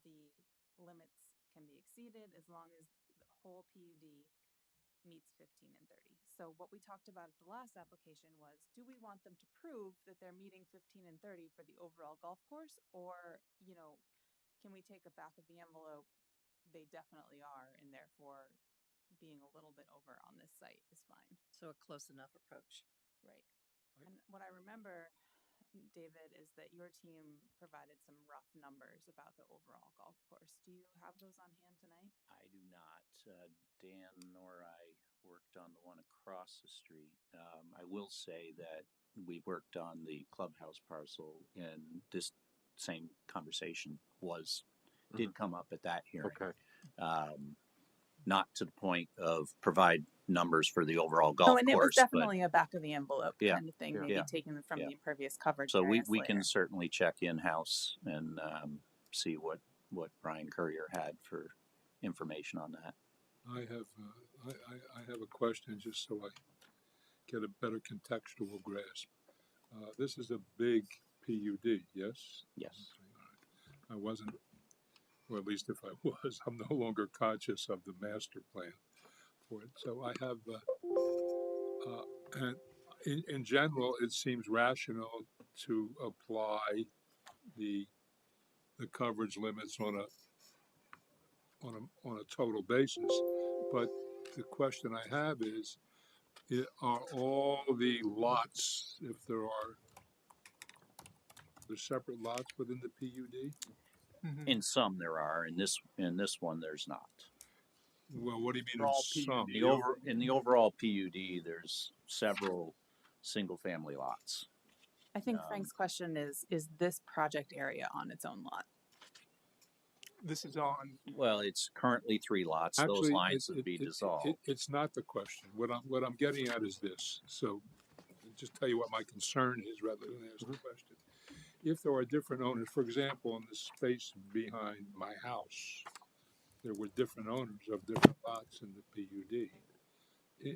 the limits can be exceeded as long as the whole PUD meets 15 and 30. So what we talked about at the last application was, do we want them to prove that they're meeting 15 and 30 for the overall golf course? Or, you know, can we take a back of the envelope? They definitely are, and therefore being a little bit over on this site is fine. So a close enough approach. Right. And what I remember, David, is that your team provided some rough numbers about the overall golf course. Do you have those on hand tonight? I do not. Dan nor I worked on the one across the street. I will say that we worked on the clubhouse parcel, and this same conversation did come up at that hearing. Okay. Not to the point of provide numbers for the overall golf course. And it was definitely a back of the envelope kind of thing, maybe taking them from the impervious coverage. So we can certainly check in-house and see what Brian Courier had for information on that. I have a question just so I get a better contextual grasp. This is a big PUD, yes? Yes. I wasn't, or at least if I was, I'm no longer conscious of the master plan for it. So I have, and in general, it seems rational to apply the coverage limits on a total basis. But the question I have is, are all the lots, if there are, there's separate lots within the PUD? In some there are. In this one there's not. Well, what do you mean in some? In the overall PUD, there's several single-family lots. I think Frank's question is this project area on its own lot? This is on. Well, it's currently 3 lots. Actually, those lines would be dissolved. It's not the question. What I'm getting at is this. So, I'll just tell you what my concern is rather than ask the question. If there are different owners, for example, in the space behind my house, there were different owners of different lots in the PUD,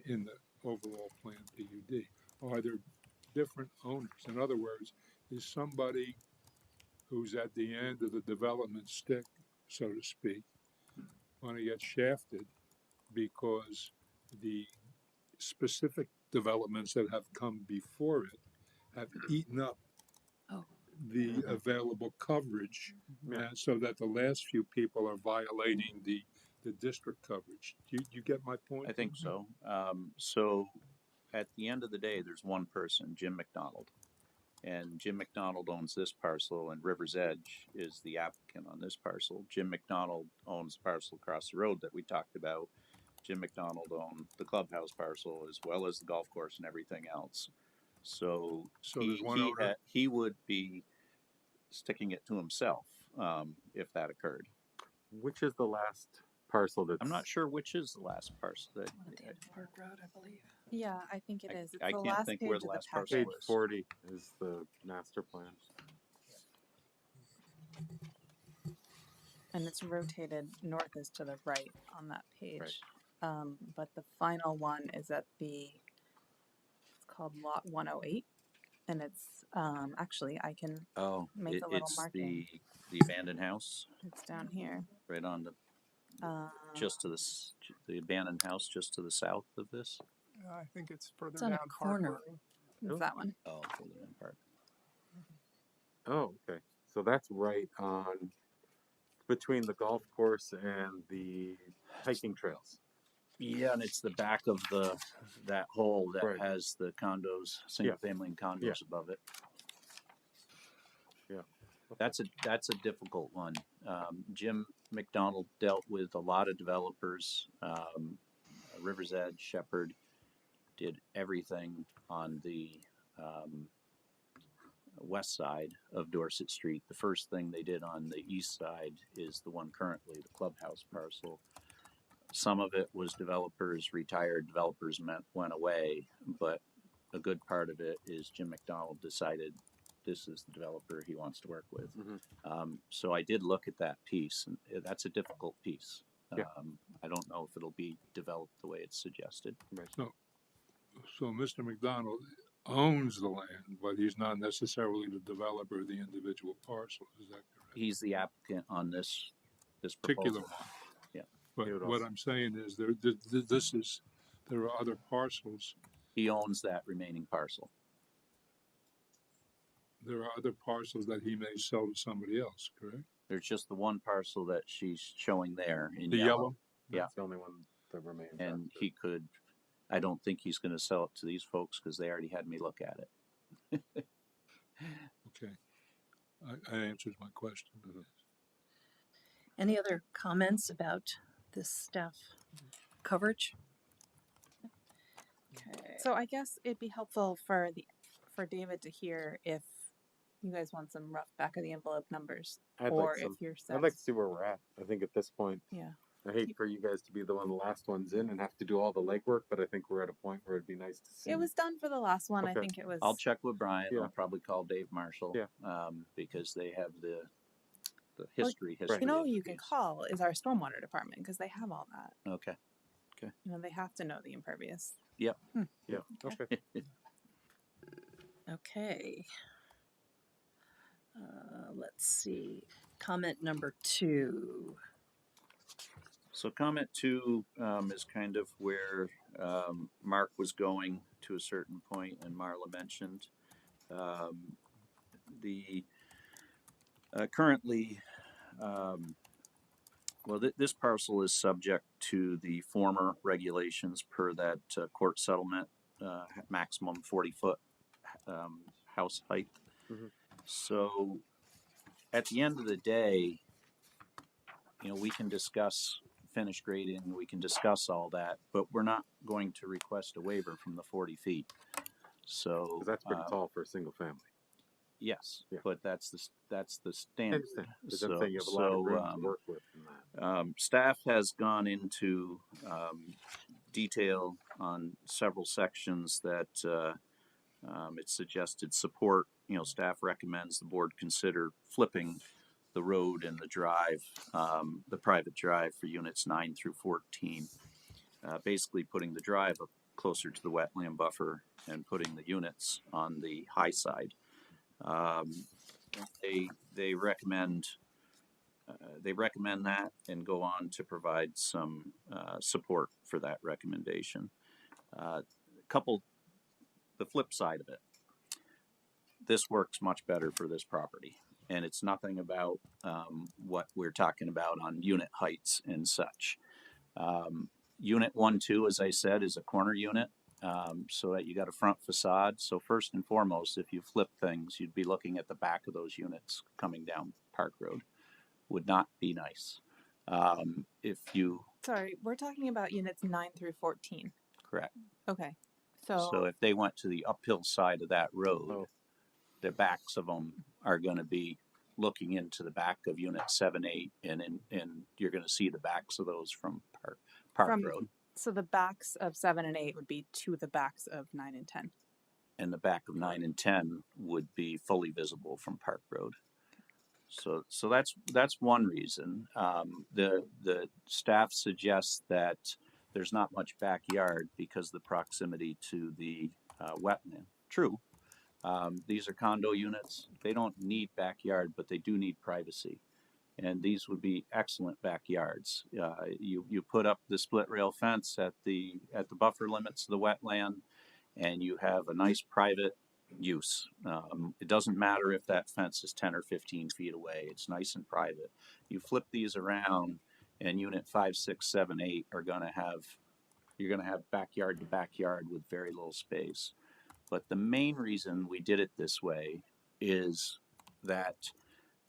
in the overall plan PUD. Are there different owners? In other words, is somebody who's at the end of the development stick, so to speak, going to get shafted because the specific developments that have come before it have eaten up Oh. the available coverage, so that the last few people are violating the district coverage. You get my point? I think so. So at the end of the day, there's one person, Jim McDonald. And Jim McDonald owns this parcel, and River's Edge is the applicant on this parcel. Jim McDonald owns the parcel across the road that we talked about. Jim McDonald owned the clubhouse parcel as well as the golf course and everything else. So there's one owner. he would be sticking it to himself if that occurred. Which is the last parcel that's? I'm not sure which is the last parcel. Untitled Park Road, I believe. Yeah, I think it is. It's I the can't last think page where of the the last packet. parcel Page is. 40 is the master plan. And it's rotated north is to the right on that page. Right. But the final one is at it's called lot 108. And it's, actually, I can Oh, make a little it's marking. the abandoned house It's down here. right on the just to the abandoned house just to the south of this. I think it's further It's on a down Park corner. Road. It's that one. Oh, further in park. Oh, okay. So that's right on between the golf course and the hiking trails. Yeah, and it's the back of that hole that Right. has the condos, single family and condos above it. Yeah. That's a difficult one. Jim McDonald dealt with a lot of developers. River's Edge, Shepherd did everything on the west side of Dorset Street. The first thing they did on the east side is the one currently, the clubhouse parcel. Some of it was retired developers went away, but a good part of it is Jim McDonald decided this is the developer he wants to work with. So I did look at that piece, and that's a difficult piece. Yeah. I don't know if it'll be developed the way it's suggested. Right. So Mr. McDonald owns the land, but he's not necessarily the developer of the individual parcels. Is that correct? He's the applicant on this Particular proposal. one. Yeah. But He would what also- I'm saying is there are other parcels. He owns that remaining parcel. There are other parcels that he may sell to somebody else, correct? There's just the one parcel that she's showing there in The yellow? Yeah. That's the only one that remains. And after. he could, I don't think he's going to sell it to these folks because they already had me look at it. Okay. I answered my question. Any other comments about this staff coverage? Okay. So I guess it'd be helpful for David to hear if you guys want some rough back of the envelope numbers, I'd or like some. if you're I'd like to see where we're at. I think at this point, yeah. I hate for you guys to be the last ones in and have to do all the legwork, but I think we're at a point where it'd be nice to see. It was done for the last one. I Okay. think it was. I'll check with Brian. Yeah. I'll probably call Dave Marshall. Yeah. Because they have the history. You know, of the you can piece. call is our stormwater department because they have all that. Okay. You know, they have to know the impervious. Yep. Yeah. Okay. Okay. Let's see. Comment number 2. So comment 2 is kind of where Mark was going to a certain point, and Marla mentioned the currently. This parcel is subject to the former regulations per that court settlement, maximum 40-foot house height. Mhm. So at the end of the day, you know, we can discuss finish grading, we can discuss all that, but we're not going to request a waiver from the 40 feet. So 'Cause that's pretty tall for a single family. yes, Yeah. but that's the I standard. understand. Because I'm saying you have a lot of room to work with in that. Staff has gone into detail on several sections that it suggested support. You know, staff recommends the board consider flipping the road and the drive, the private drive for units 9 through 14. Basically putting the drive up closer to the wetland buffer and putting the units on the high side. They recommend that and go on to provide some support for that recommendation. A couple the flip side of it, this works much better for this property. And it's nothing about what we're talking about on unit heights and such. Unit 1, 2, as I said, is a corner unit, so that you got a front facade. So first and foremost, if you flip things, you'd be looking at the back of those units coming down Park Road. Would not be nice. If you Sorry, we're talking about units 9 through 14. correct. Okay. So So if they went to the uphill side of that road, Oh. the backs of them are going to be looking into the back of unit 7, 8, and you're going to see the backs of those from Park From- Road, so the backs of 7 and 8 would be to the backs of 9 and 10. and the back of 9 and 10 would be fully visible from Park Road. So that's one reason. The staff suggests that there's not much backyard because of the proximity to the wetland. True. These are condo units. They don't need backyard, but they do need privacy. And these would be excellent backyards. You put up the split rail fence at the buffer limits of the wetland, and you have a nice private use. It doesn't matter if that fence is 10 or 15 feet away. It's nice and private. You flip these around, and unit 5, 6, 7, 8 are you're gonna have backyard to backyard with very little space. But the main reason we did it this way is that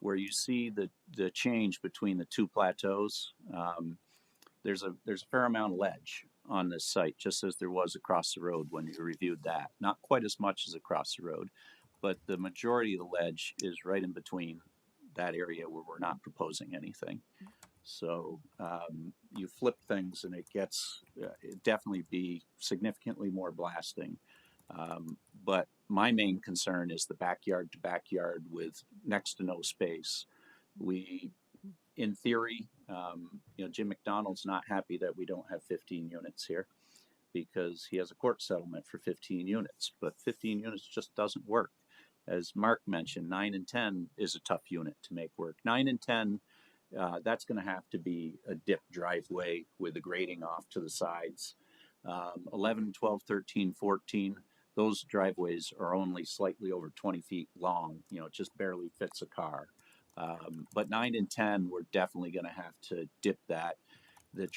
where you see the change between the two plateaus, there's a fair amount of ledge on this site, just as there was across the road when you reviewed that. Not quite as much as across the road, but the majority of the ledge is right in between that area where we're not proposing anything. So you flip things and it gets it definitely be significantly more blasting. But my main concern is the backyard to backyard with next to no space. We, in theory, Jim McDonald's not happy that we don't have 15 units here because he has a court settlement for 15 units, but 15 units just doesn't work. As Mark mentioned, 9 and 10 is a tough unit to make work. 9 and 10, that's going to have to be a dip driveway with the grading off to the sides. 11, 12, 13, 14, those driveways are only slightly over 20 feet long. It just barely fits a car. But 9 and 10, we're definitely going to have to dip that. The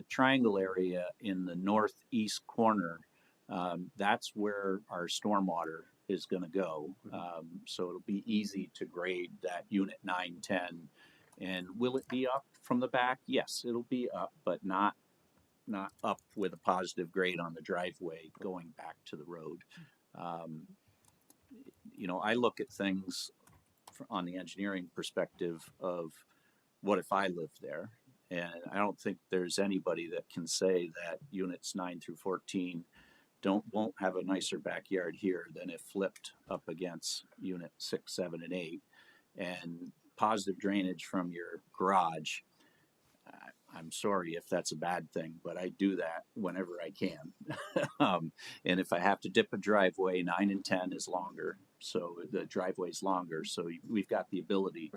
triangle area in the northeast corner, that's where our stormwater is going to go. So it'll be easy to grade that unit 9, 10. And will it be up from the back? Yes, it'll be up, but not up with a positive grade on the driveway going back to the road. I look at things on the engineering perspective of what if I lived there, and I don't think there's anybody that can say that units 9 through 14 won't have a nicer backyard here than if flipped up against unit 6, 7, and 8, and positive drainage from your garage. I'm sorry if that's a bad thing, but I do that whenever I can. And if I have to dip a driveway, 9 and 10 is longer. So the driveway's longer. So we've got the ability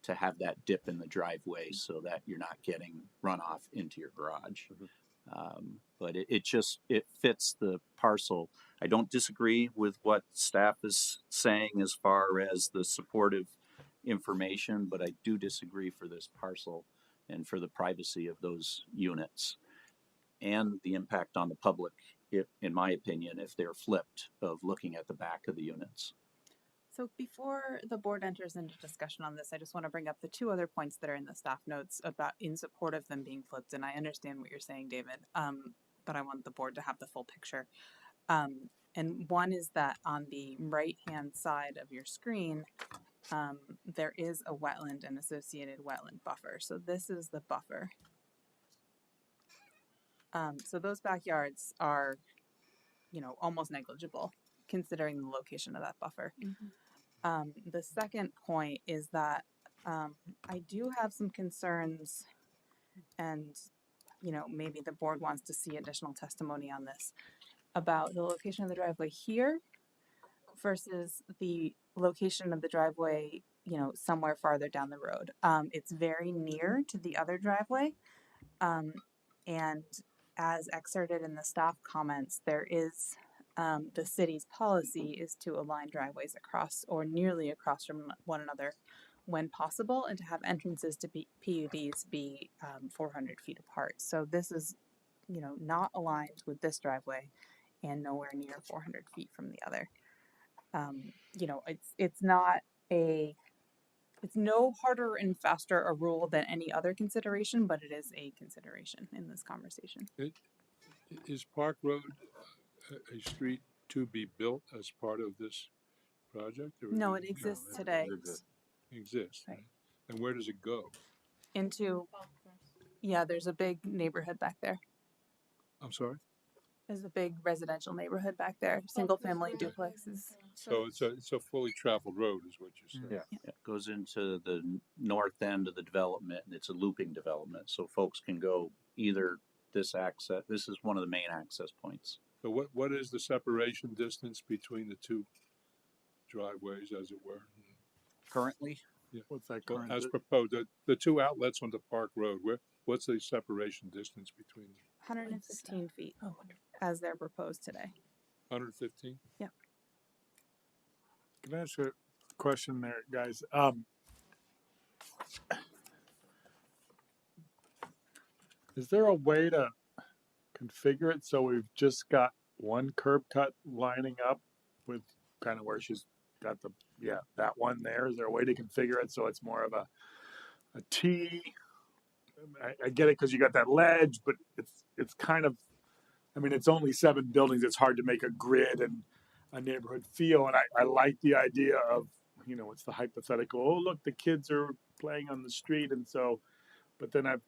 to have that dip in the driveway so that you're not getting runoff into your garage. But it fits the parcel. I don't disagree with what staff is saying as far as the supportive information, but I do disagree for this parcel and for the privacy of those units and the impact on the public, in my opinion, if they're flipped, of looking at the back of the units. So before the board enters into discussion on this, I just want to bring up the two other points that are in the staff notes about in support of them being flipped. And I understand what you're saying, David, but I want the board to have the full picture. And one is that on the right-hand side of your screen, there is a wetland and associated wetland buffer. So this is the buffer. So those backyards are, almost negligible considering the location of that buffer. The second point is that I do have some concerns, and maybe the board wants to see additional testimony on this, about the location of the driveway here versus the location of the driveway, somewhere farther down the road. It's very near to the other driveway, and as excerpted in the staff comments, there is the city's policy is to align driveways across or nearly across from one another when possible, and to have entrances to PUDs be 400 feet apart. So this is, not aligned with this driveway, and nowhere near 400 feet from the other. It's not it's no harder and faster a rule than any other consideration, but it is a consideration in this conversation. Is Park Road a street to be built as part of this project? Or No, is it exists today. It exists. Right. And where does it go? There's a big neighborhood back there. I'm sorry? There's a big residential neighborhood back there, single family duplexes. So it's a fully traveled road is what you're saying? Yeah. It goes into the north end of the development, and it's a looping development, so folks can go either this access. This is one of the main access points. So what is the separation distance between the two driveways, as it were? Currently, Yeah. What's that Well, current? as proposed, the two outlets onto Park Road, what's the separation distance between them? 115 feet as they're proposed today. 115? Can I ask a question there, guys? Is there a way to configure it so we've just got one curb cut lining up with kind of where she's got that one there? Is there a way to configure it so it's more of a T? I get it because you got that ledge, but it's kind of, it's only 7 buildings. It's hard to make a grid and a neighborhood feel. And I like the idea of, it's the hypothetical, oh, look, the kids are playing on the street. And so, but then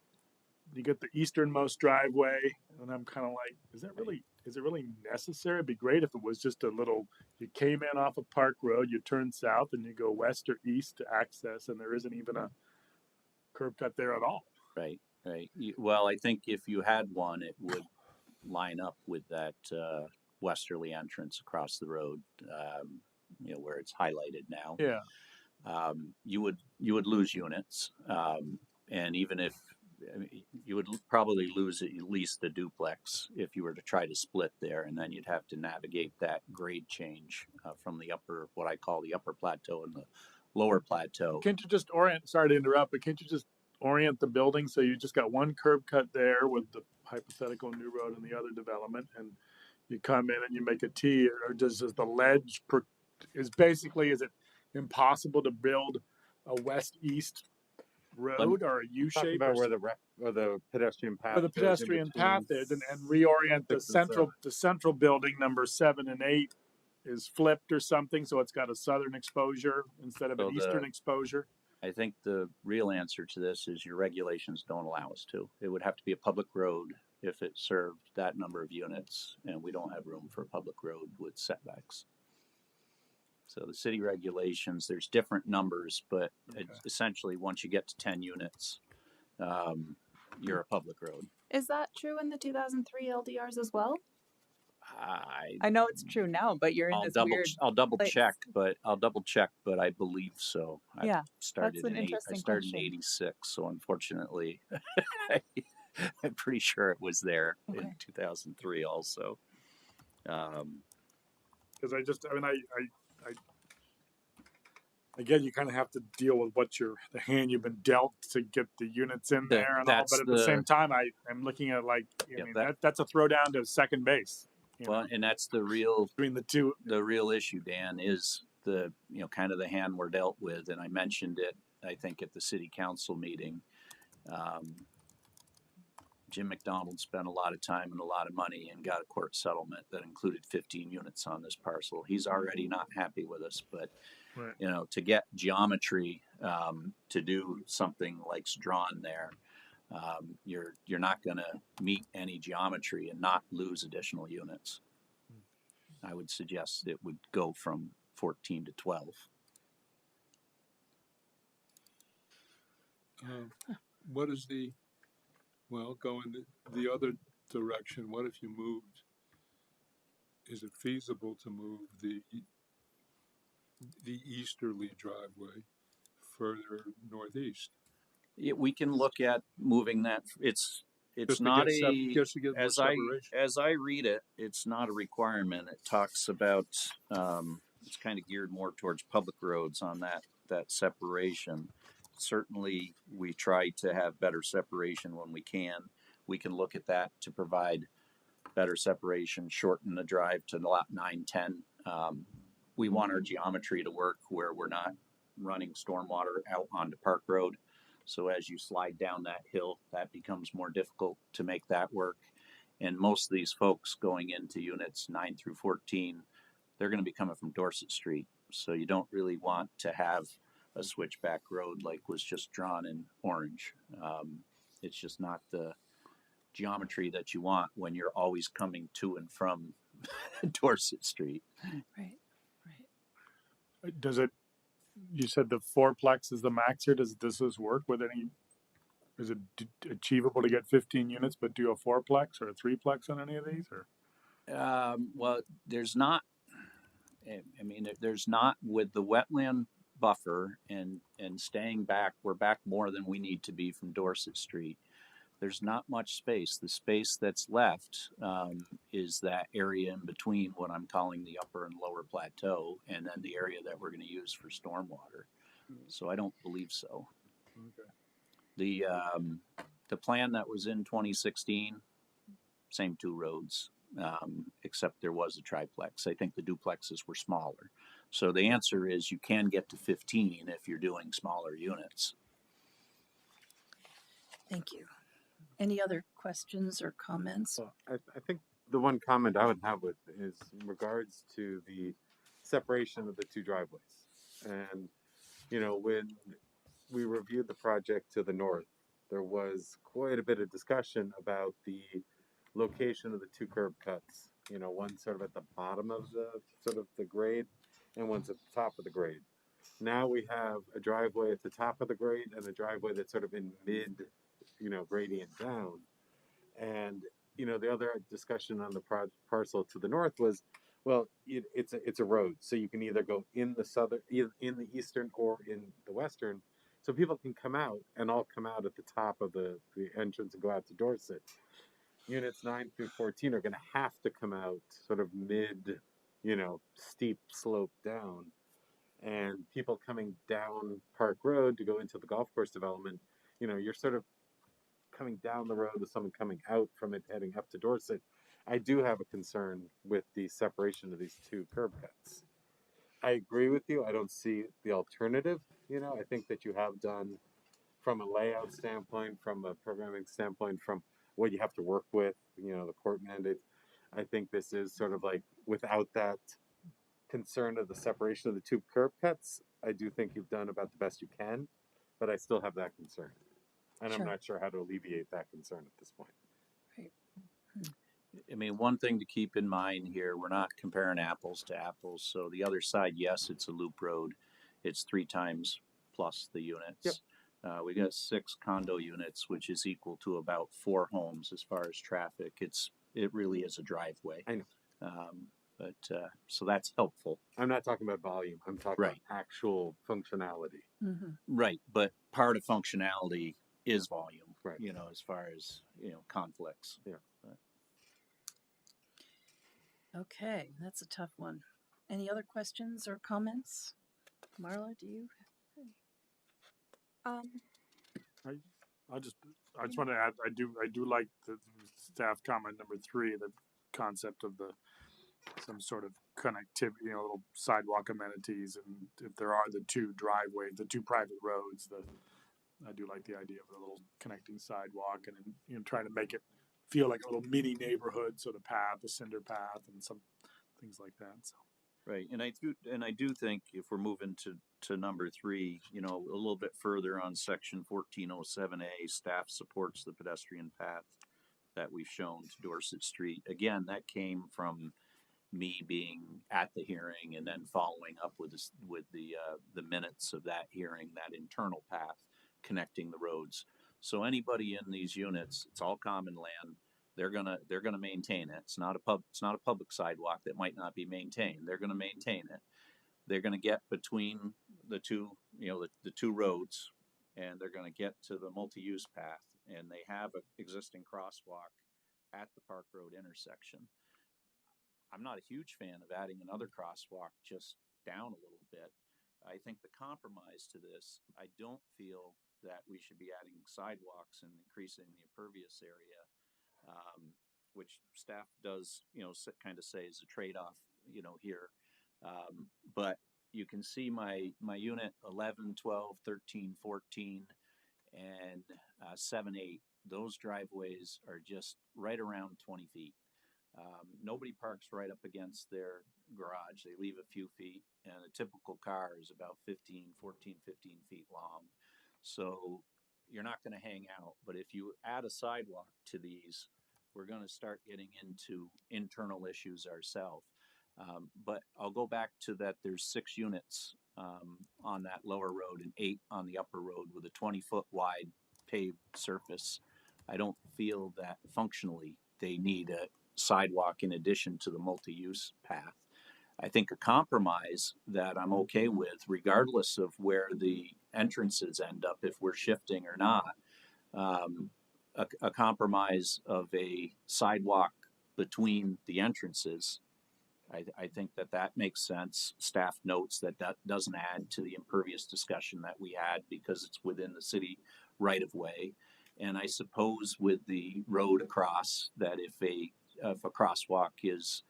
you get the easternmost driveway, and I'm kind of like, is it really necessary? It'd be great if it was just a little, you came in off of Park Road, you turn south and you go west or east to access, and there isn't even a curb cut there at all. right. Well, I think if you had one, it would line up with that westerly entrance across the road, where it's highlighted now. Yeah. You would lose units, and even if you would probably lose at least the duplex if you were to try to split there, and then you'd have to navigate that grade change from what I call the upper plateau and the lower plateau. Can't you just sorry to interrupt, but can't you just orient the building so you just got one curb cut there with the hypothetical new road and the other development, and you come in and you make a T, or does the ledge is it impossible to build a west-east road or a U shape? About where the pedestrian path. Where the pedestrian path is, and reorient the central building number 7 and 8 is flipped or something, so it's got a southern exposure instead of an eastern exposure. I think the real answer to this is your regulations don't allow us to. It would have to be a public road if it served that number of units, and we don't have room for a public road with setbacks. So the city regulations, there's different numbers, but essentially once you get to 10 units, you're a public road. Is that true in the 2003 LDRs as well? I I know it's true now, but you're in this weird. I'll double place. check, but I believe so. Yeah, I started that's an in interesting 86, so unfortunately, I'm pretty sure it was there in 2003 also. Because again, you kind of have to deal with the hand you've been dealt to get the units in there and all. But at the same time, I'm looking at that's a throw down to second base. Well, and that's the real between the two. The real issue, Dan, is the kind of the hand we're dealt with, and I mentioned it, I think, at the city council meeting. Jim McDonald spent a lot of time and a lot of money and got a court settlement that included 15 units on this parcel. He's already not happy with us, but to get geometry to do something like's drawn there, you're not going to meet any geometry and not lose additional units. I would suggest it would go from 14 to 12. What is go in the other direction? What if you moved? Is it feasible to move the easterly driveway further northeast? We can look at moving that. It's It's Just to not get just to get more separation. as I read it, it's not a requirement. It talks about, it's kind of geared more towards public roads on that separation. Certainly, we try to have better separation when we can. We can look at that to provide better separation, shorten the drive to lot 9, 10. We want our geometry to work where we're not running stormwater out onto Park Road. So as you slide down that hill, that becomes more difficult to make that work. And most of these folks going into units 9 through 14, they're going to be coming from Dorset Street. So you don't really want to have a switchback road like was just drawn in orange. It's just not the geometry that you want when you're always coming to and from Dorset Street. Right. Does it? You said the fourplex is the max here. Does this work with any? Is it achievable to get 15 units, but do a fourplex or a threeplex on any of these? Or Well, there's not. I mean, there's not with the wetland buffer and staying back. We're back more than we need to be from Dorset Street. There's not much space. The space that's left is that area in between what I'm calling the upper and lower plateau, and then the area that we're going to use for stormwater. So I don't believe so. okay. The plan that was in 2016, same 2 roads, except there was a triplex. I think the duplexes were smaller. So the answer is you can get to 15 if you're doing smaller units. Thank you. Any other questions or comments? Well, I think the one comment I would have with is in regards to the separation of the 2 driveways. And, you know, when we reviewed the project to the north, there was quite a bit of discussion about the location of the 2 curb cuts. You know, one sort of at the bottom of the sort of the grade and one's at the top of the grade. Now we have a driveway at the top of the grade and a driveway that's sort of in mid, you know, gradient down. And, you know, the other discussion on the parcel to the north was, well, it's a road. So you can either go in the eastern or in the western. So people can come out and all come out at the top of the entrance and go out to Dorset. Units 9 through 14 are going to have to come out sort of mid, you know, steep slope down. And people coming down Park Road to go into the golf course development, you know, you're sort of coming down the road with someone coming out from it heading up to Dorset. I do have a concern with the separation of these 2 curb cuts. I agree with you. I don't see the alternative. You know, I think that you have done from a layout standpoint, from a programming standpoint, from what you have to work with, you know, the court mandates. I think this is sort of like without that concern of the separation of the 2 curb cuts, I do think you've done about the best you can, but I still have that concern. And Sure. I'm not sure how to alleviate that concern at this point. Right. I mean, one thing to keep in mind here, we're not comparing apples to apples. So the other side, yes, it's a loop road. It's 3 times plus the units. Yep. We got 6 condo units, which is equal to about 4 homes as far as traffic. It really is a driveway. I know. So that's helpful. I'm not talking about volume. I'm talking about actual functionality. Mm-hmm. Right. But part of functionality is volume, Right. you know, as far as, you know, conflicts. Yeah. Okay, that's a tough one. Any other questions or comments? Marla, do you? I just want to add. I do like the staff comment number 3, the concept of some sort of connectivity, you know, little sidewalk amenities, and if there are the 2 driveways, the 2 private roads, I do like the idea of a little connecting sidewalk and, you know, trying to make it feel like a little mini neighborhood, so the path, the cinder path, and some things like that. So. Right, and I do think if we're moving to number 3, you know, a little bit further on section 1407A, staff supports the pedestrian path that we've shown to Dorset Street. Again, that came from me being at the hearing and then following up with the minutes of that hearing, that internal path connecting the roads. So anybody in these units, it's all common land. They're gonna maintain it. It's not a public sidewalk that might not be maintained. They're gonna maintain it. They're gonna get between the 2, you know, the 2 roads, and they're gonna get to the multi-use path and they have an existing crosswalk at the Park Road intersection. I'm not a huge fan of adding another crosswalk just down a little bit. I think the compromise to this, I don't feel that we should be adding sidewalks and increasing the impervious area, which staff does, kind of say is a trade-off, here. But you can see my unit 11, 12, 13, 14, and 7, 8. Those driveways are just right around 20 feet. Nobody parks right up against their garage. They leave a few feet, and a typical car is about 15 feet long. So you're not going to hang out. But if you add a sidewalk to these, we're going to start getting into internal issues ourselves. But I'll go back to that there's 6 units on that lower road and 8 on the upper road with a 20-foot wide paved surface. I don't feel that functionally they need a sidewalk in addition to the multi-use path. I think a compromise that I'm okay with, regardless of where the entrances end up, if we're shifting or not, a compromise of a sidewalk between the entrances. I think that makes sense. Staff notes that doesn't add to the impervious discussion that we had because it's within the city right of way. And I suppose with the road across, that if a crosswalk is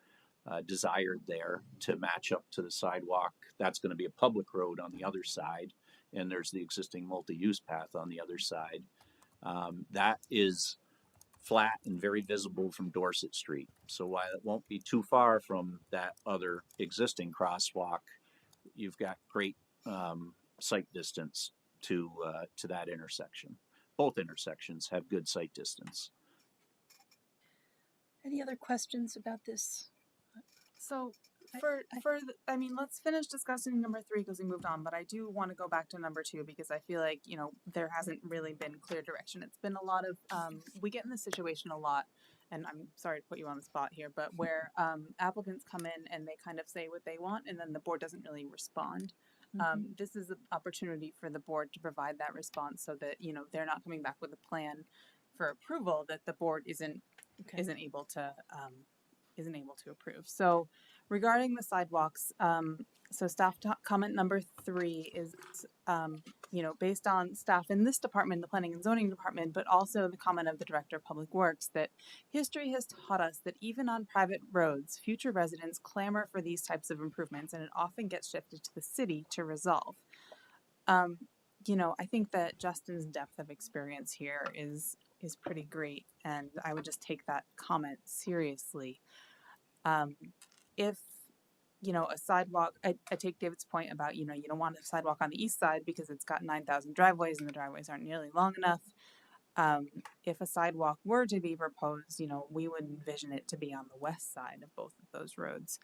desired there to match up to the sidewalk, that's going to be a public road on the other side, and there's the existing multi-use path on the other side. That is flat and very visible from Dorset Street. So while it won't be too far from that other existing crosswalk, you've got great sight distance to that intersection. Both intersections have good sight distance. Any other questions about this? So I- let's finish discussing number 3 because we moved on, but I do want to go back to number 2 because I feel like, there hasn't really been clear direction. It's been a lot of, we get in this situation a lot, and I'm sorry to put you on the spot here, but where applicants come in and they kind of say what they want and then the board doesn't really respond. This is an opportunity for the board to provide that response so that, they're not coming back with a plan for approval that the board isn't able to approve. So regarding the sidewalks, so staff comment number 3 is, based on staff in this department, the planning and zoning department, but also the comment of the director of public works, that history has taught us that even on private roads, future residents clamor for these types of improvements, and it often gets shifted to the city to resolve. I think that Justin's depth of experience here is pretty great, and I would just take that comment seriously. If a sidewalk, I take David's point about, you don't want a sidewalk on the east side because it's got 9,000 driveways and the driveways aren't nearly long enough. If a sidewalk were to be proposed, we would envision it to be on the west side of both of those roads.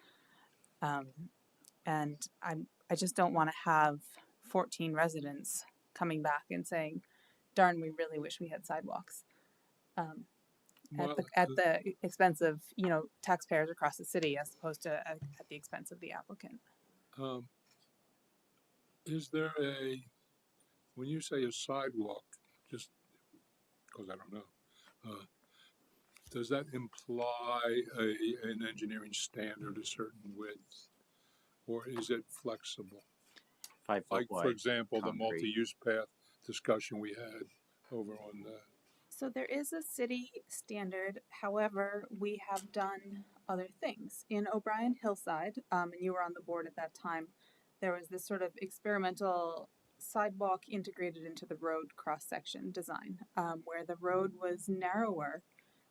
And I just don't want to have 14 residents coming back and saying, darn, we really wish we had sidewalks. At the expense of taxpayers across the city, as opposed to at the expense of the applicant. Is there when you say a sidewalk, just because I don't know, does that imply an engineering standard, a certain width, or is it flexible? 5 foot Like, wide for example, concrete. the multi-use path discussion we had over on the. So there is a city standard. However, we have done other things. In O'Brien Hillside, and you were on the board at that time, there was this sort of experimental sidewalk integrated into the road cross-section design, where the road was narrower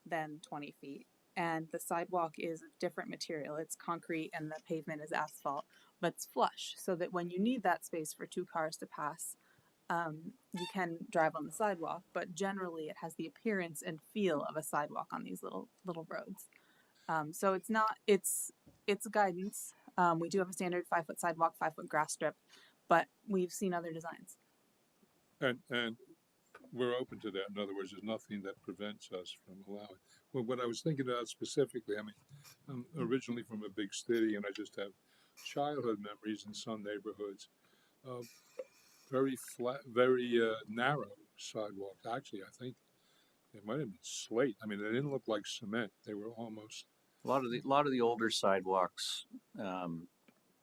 than 20 feet. And the sidewalk is a different material. It's concrete and the pavement is asphalt, but it's flush so that when you need that space for 2 cars to pass, you can drive on the sidewalk, but generally it has the appearance and feel of a sidewalk on these little roads. So it's guidance. We do have a standard 5-foot sidewalk, 5-foot grass strip, but we've seen other designs. And we're open to that. In other words, there's nothing that prevents us from allowing. Well, what I was thinking about specifically, I mean, I'm originally from a big city, and I just have childhood memories in some neighborhoods of very flat, very narrow sidewalks. Actually, I think It might have been slate. I mean, they didn't look like cement. They were almost. A lot of the older sidewalks are On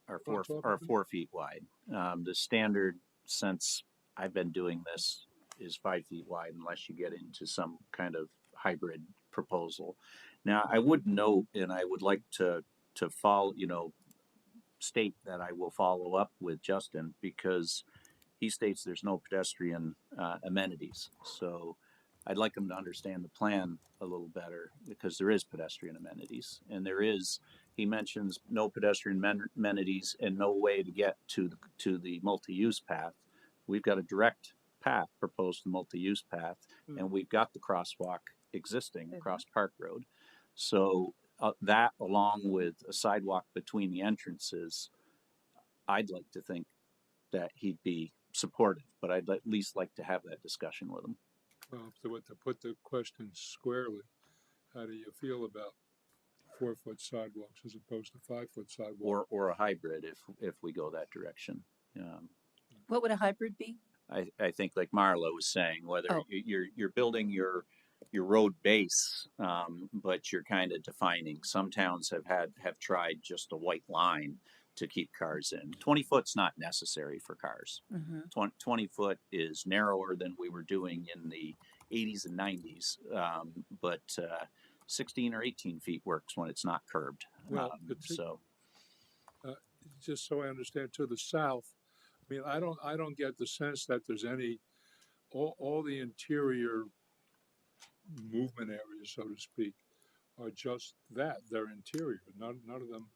top are of it? 4 feet wide. The standard, since I've been doing this, is 5 feet wide unless you get into some kind of hybrid proposal. Now, I would note, and I would like to follow, state that I will follow up with Justin because he states there's no pedestrian amenities. So I'd like him to understand the plan a little better because there is pedestrian amenities and he mentions no pedestrian amenities and no way to get to the multi-use path. We've got a direct path proposed to multi-use path and we've got the crosswalk existing across Park Road. So that along with a sidewalk between the entrances, I'd like to think that he'd be supportive, but I'd at least like to have that discussion with him. Well, to put the question squarely, how do you feel about 4-foot sidewalks as opposed to 5-foot sidewalks? Or a hybrid if we go that direction. What would a hybrid be? I think like Marla was saying, whether you're building your road base, but you're kind of defining. Some towns have tried just a white line to keep cars in. 20 foot's not necessary for cars. 20 foot is narrower than we were doing in the 80s and 90s, but 16 or 18 feet works when it's not curbed. Well, just so I understand, to the south, I mean, I don't get the sense that there's any all the interior movement areas, so to speak, are just that. They're interior. None of them.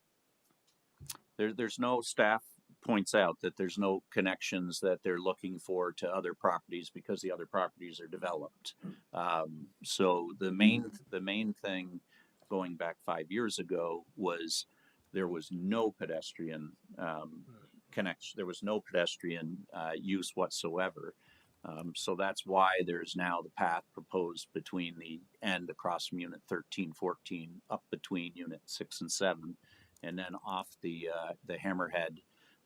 There's no staff points out that there's no connections that they're looking for to other properties because the other properties are developed. So the main thing going back 5 years ago was there was no pedestrian connection. There was no pedestrian use whatsoever. So that's why there's now the path proposed between the end across from unit 13, 14 up between unit 6 and 7. And then off the hammerhead,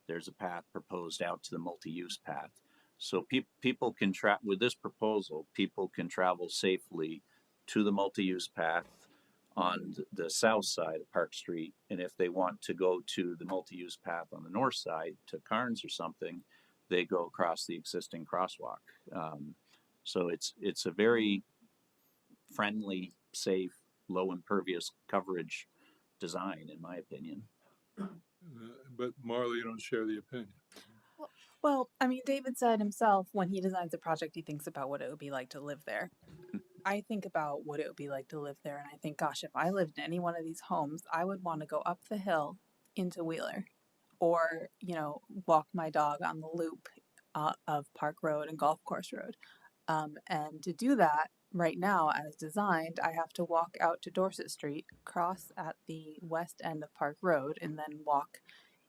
there's a path proposed out to the multi-use path. So people can with this proposal, people can travel safely to the multi-use path on the south side of Park Street. And if they want to go to the multi-use path on the north side to Carnes or something, they go across the existing crosswalk. So it's a very friendly, safe, low impervious coverage design, in my opinion. But Marla, you don't share the opinion. Well, I mean, David said himself when he designs a project, he thinks about what it would be like to live there. I think about what it would be like to live there, and I think, gosh, if I lived in any one of these homes, I would want to go up the hill into Wheeler, or walk my dog on the loop of Park Road and Golf Course Road. And to do that, right now, as designed, I have to walk out to Dorset Street, cross at the west end of Park Road, and then walk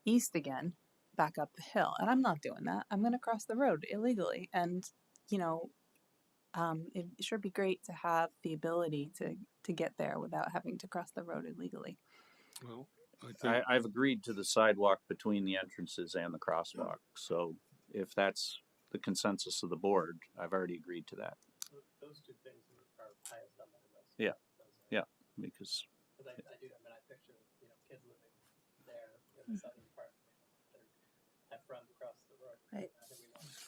east again, back up the hill. And I'm not doing that. I'm going to cross the road illegally. And, it sure be great to have the ability to get there without having to cross the road illegally. Well, I've agreed to the sidewalk between the entrances and the crosswalk. So if that's the consensus of the board, I've already agreed to that. Those two things are highest on my list. Yeah, yeah, because I picture kids living there in the southern part. Have friends across the road. Right. I think we want to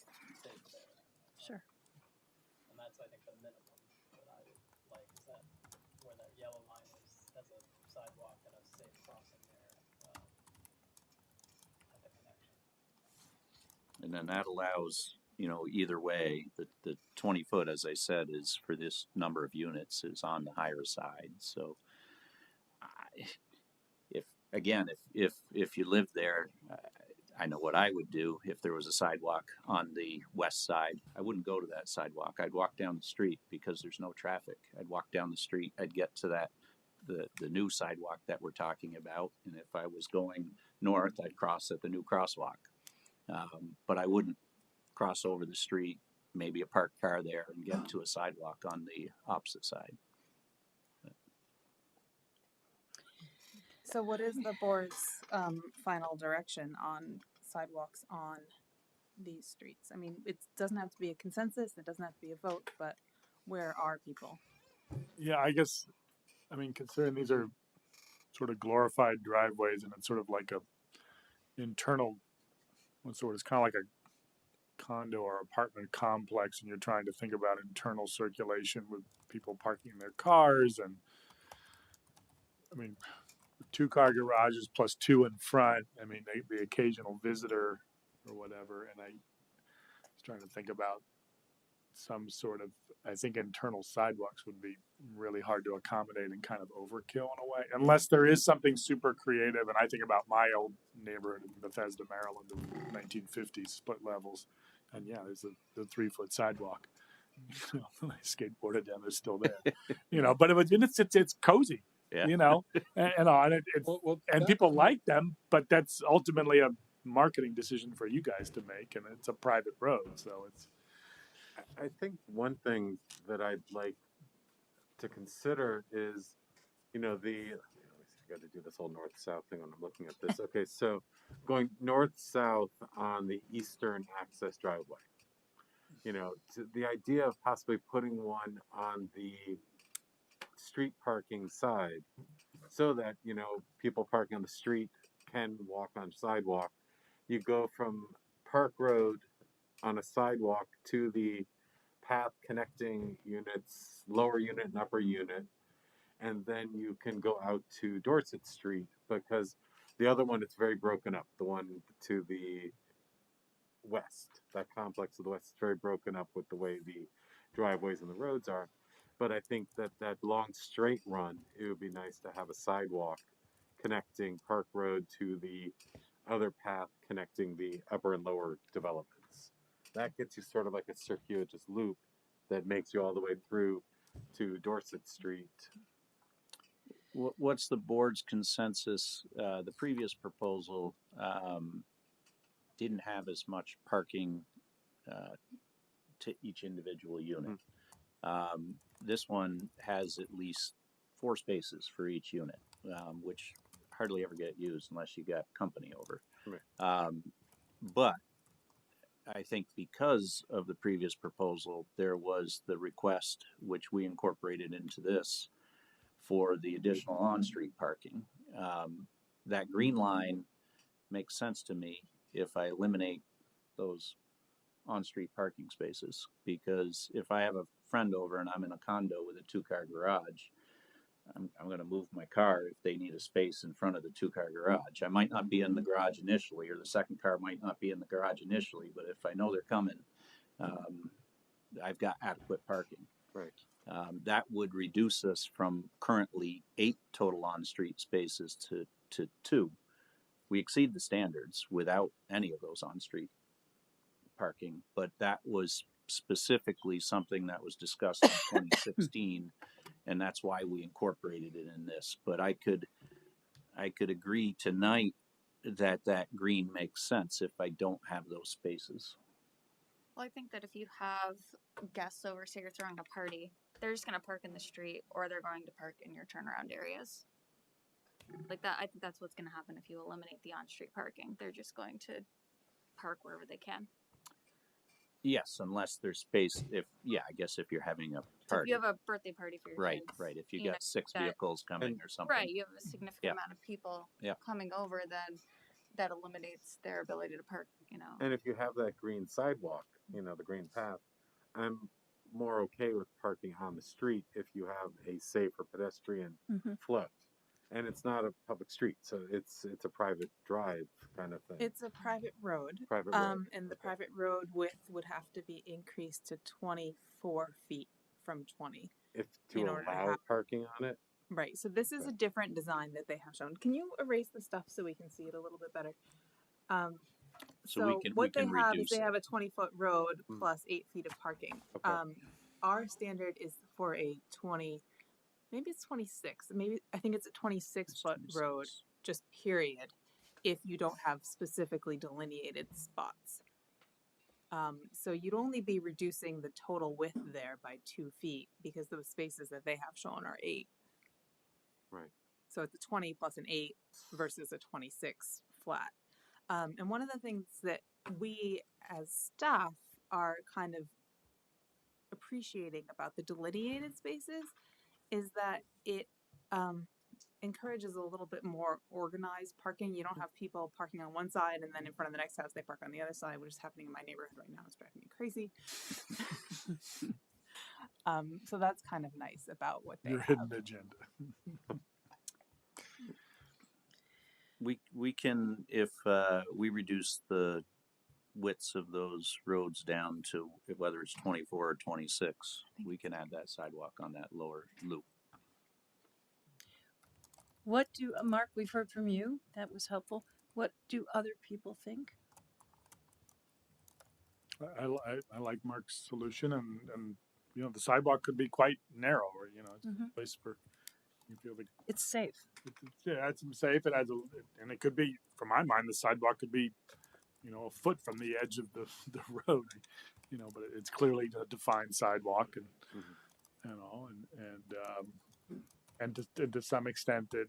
stay there. Sure. And that's, I think, the minimum that I would like is that where that yellow line has a sidewalk and a safe crossing there at the connection. and then that allows, either way, the 20 foot, as I said, is for this number of units is on the higher side. So if you live there, I know what I would do if there was a sidewalk on the west side. I wouldn't go to that sidewalk. I'd walk down the street because there's no traffic. I'd walk down the street. I'd get to the new sidewalk that we're talking about. And if I was going north, I'd cross at the new crosswalk. But I wouldn't cross over the street, maybe a parked car there, and get to a sidewalk on the opposite side. So what is the board's final direction on sidewalks on these streets? I mean, it doesn't have to be a consensus, it doesn't have to be a vote, but where are people? Yeah, I guess, I mean, considering these are sort of glorified driveways and it's sort of like a internal, what's the word? It's kind of like a condo or apartment complex, and you're trying to think about internal circulation with people parking their cars. And I mean, 2-car garages plus 2 in front. I mean, the occasional visitor or whatever. And I was trying to think about some sort of, I think internal sidewalks would be really hard to accommodate and kind of overkill in a way, unless there is something super creative. And I think about my old neighborhood in Bethesda, Maryland, in the 1950s, split levels. And yeah, there's the 3-foot sidewalk. I skateboarded down, they're still there. But it's cozy. Yeah. And it's, Well, and people like them, but that's ultimately a marketing decision for you guys to make, and it's a private road, so it's. I think one thing that I'd like to consider is, I got to do this whole north-south thing when I'm looking at this. Okay, so going north-south on the eastern access driveway, the idea of possibly putting one on the street parking side so that, people parking on the street can walk on sidewalk. You go from Park Road on a sidewalk to the path connecting units, lower unit and upper unit, and then you can go out to Dorset Street, because the other one, it's very broken up. The one to the west, that complex to the west, is very broken up with the way the driveways and the roads are. But I think that long straight run, it would be nice to have a sidewalk connecting Park Road to the other path connecting the upper and lower developments. That gets you sort of like a circuitous loop that makes you all the way through to Dorset Street. What's the board's consensus? The previous proposal didn't have as much parking to each individual unit. This one has at least 4 spaces for each unit, which hardly ever get used unless you got company over. Right. But I think because of the previous proposal, there was the request, which we incorporated into this, for the additional on-street parking. That green line makes sense to me if I eliminate those on-street parking spaces, because if I have a friend over and I'm in a condo with a 2-car garage, I'm going to move my car if they need a space in front of the 2-car garage. I might not be in the garage initially, or the second car might not be in the garage initially, but if I know they're coming, I've got adequate parking. Right. That would reduce us from currently 8 total on-street spaces to 2. We exceed the standards without any of those on-street parking, but that was specifically something that was discussed in 2016, and that's why we incorporated it in this. But I could agree tonight that green makes sense if I don't have those spaces. Well, I think that if you have guests over, say you're throwing a party, they're just going to park in the street, or they're going to park in your turnaround areas. Like that, I think that's what's going to happen if you eliminate the on-street parking. They're just going to park wherever they can. Yes, unless there's space. I guess if you're having a So if party. you have a birthday party for your kids. Right. If you know, got 6 vehicles coming or something. Right, you have a significant amount of people coming over, then that eliminates their ability to park, And if you have that green sidewalk, the green path, I'm more okay with parking on the street if you have a safer pedestrian flow. And it's not a public street, so it's a private drive kind of thing. It's a private road. Private road. And the private road width would have to be increased to 24 feet from 20. If to allow parking on it. Right. So this is a different design that they have shown. Can you erase the stuff so we can see it a little bit better? So what they have is they have a 20-foot road plus 8 feet of parking. Okay. Our standard is for a 20. Maybe it's 26. I think it's a 26-foot road, just period, if you don't have specifically delineated spots. So you'd only be reducing the total width there by 2 feet because those spaces that they have shown are 8. Right. So it's a 20 plus an 8 versus a 26 flat. And one of the things that we as staff are kind of appreciating about the delineated spaces is that it encourages a little bit more organized parking. You don't have people parking on one side and then in front of the next house they park on the other side, which is happening in my neighborhood right now. It's driving me crazy. So that's kind of nice about what they Your have. hidden agenda. We can, if we reduce the widths of those roads down to whether it's 24 or 26, we can add that sidewalk on that lower loop. What do, Mark, we've heard from you. That was helpful. What do other people think? I like Mark's solution, and you know the sidewalk could be quite narrow, or you know, it's a place for you feel like It's safe. yeah, it's safe. It adds and it could be, from my mind, the sidewalk could be, you know, a foot from the edge of the road, you know, but it's clearly a defined sidewalk, and you know, and to some extent that,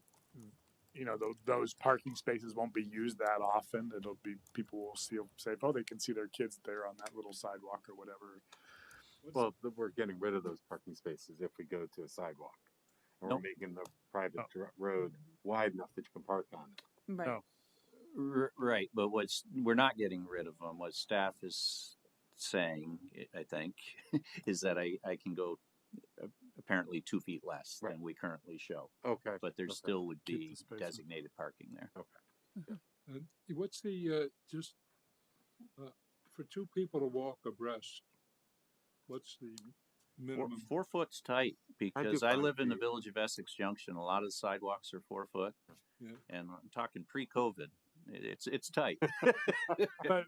you know, those parking spaces won't be used that often. It'll be, people will feel safe. Oh, they can see their kids there on that little sidewalk or whatever. Well, we're getting rid of those parking spaces if we go to a sidewalk, and Nope. we're making the private road wide enough that you can park on it. Right. No. Right, but we're not getting rid of them. What staff is saying, I think, is that I can go apparently 2 feet less than we currently show. Okay. But there still would Keep be the space. designated parking there. What's the, just, for two people to walk abreast, what's the minimum? 4 foot's tight because do I 5 live in the feet. Village of Essex Junction. A lot of the sidewalks are 4 foot, Yeah. and I'm talking pre-COVID. It's tight. But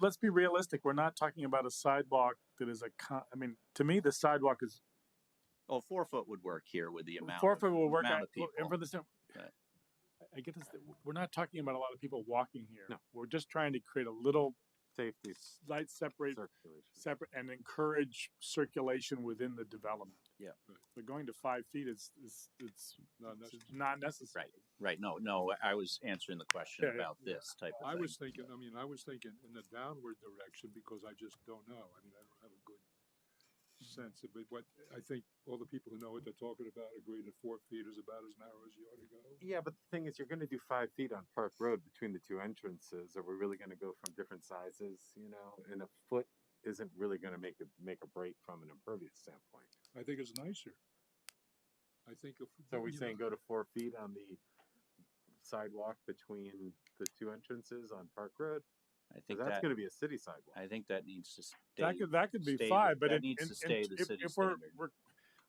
let's be realistic. We're not talking about a sidewalk that is I mean, to me, the sidewalk is 4 foot would work here with the amount. 4 foot will work amount out, of people. and for the same. Right. I get this. We're not talking about a lot of people walking here. No. We're just trying to create a little Safety slight circulation. separate and encourage circulation within the development. Yeah. But going to 5 feet is not necessary. Right. No. I was answering the question about this type of I thing. was thinking in the downward direction because I just don't know. I mean, I don't have a good sense of it. What I think all the people who know what they're talking about agree that 4 feet is about as narrow as you ought to go. Yeah, but the thing is, you're going to do 5 feet on Park Road between the two entrances. Are we really going to go from different sizes? You know, and a foot isn't really going to make a break from an impervious standpoint. I think it's nicer. I think if So are we saying go to 4 feet on the sidewalk between the two entrances on Park Road? I think that's going to be a city sidewalk. I think that needs to stay. That could be stay fine, the- but that needs to stay the city if standard.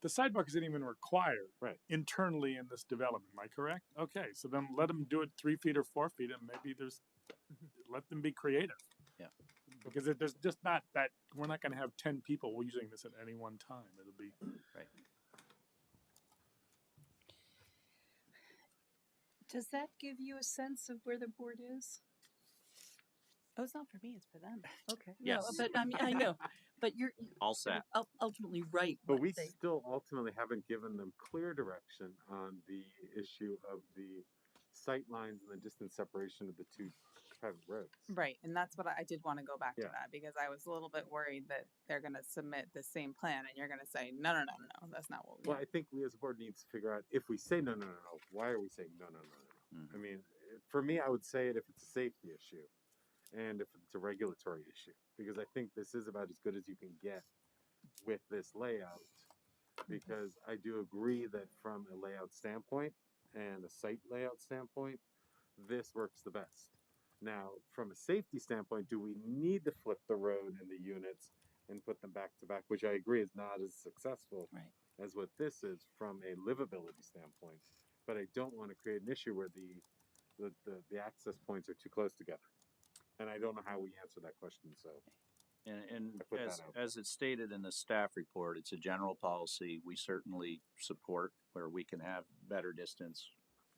the sidewalk isn't even required Right. internally in this development. Am I correct? Okay, so then let them do it 3 feet or 4 feet, and maybe let them be creative. Yeah. Because there's just not that, we're not going to have 10 people using this at any one time. It'll be Right. Does that give you a sense of where the board is? Oh, it's not for me, it's for them. Okay. Yes. No, but I mean, I know, but you're All set. ultimately right. But what we they- still ultimately haven't given them clear direction on the issue of the sight lines and the distance separation of the two private roads. Right, and that's what I did want to go back to Yeah. that because I was a little bit worried that they're going to submit the same plan and you're going to say no, that's not what we Well, want. I think we as a board needs to figure out if we say no, why are we saying no? Mhm. I mean, for me, I would say it if it's a safety issue and if it's a regulatory issue, because I think this is about as good as you can get with this layout. Because I do agree that from a layout standpoint and a site layout standpoint, this works the best. Now, from a safety standpoint, do we need to flip the road and the units and put them back to back, which I agree is not as successful Right. as what this is from a livability standpoint. But I don't want to create an issue where the access points are too close together. And I don't know how we answer that question, so. And I put that out. as it's stated in the staff report, it's a general policy. We certainly support where we can have better distance.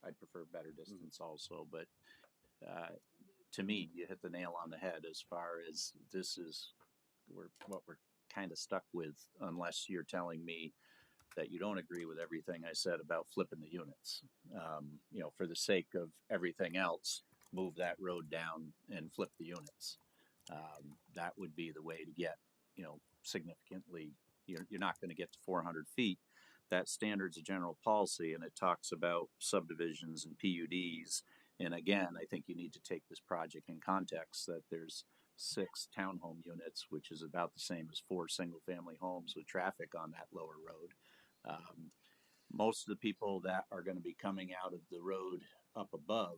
I'd prefer better distance also, but to me, you hit the nail on the head as far as this is what we're kind of stuck with, unless you're telling me that you don't agree with everything I said about flipping the units. You know, for the sake of everything else, move that road down and flip the units. That would be the way to get, you know, significantly, you're not going to get to 400 feet. That standard's a general policy, and it talks about subdivisions and PUDs. And again, I think you need to take this project in context that there's 6 townhome units, which is about the same as 4 single-family homes with traffic on that lower road. Most of the people that are going to be coming out of the road up above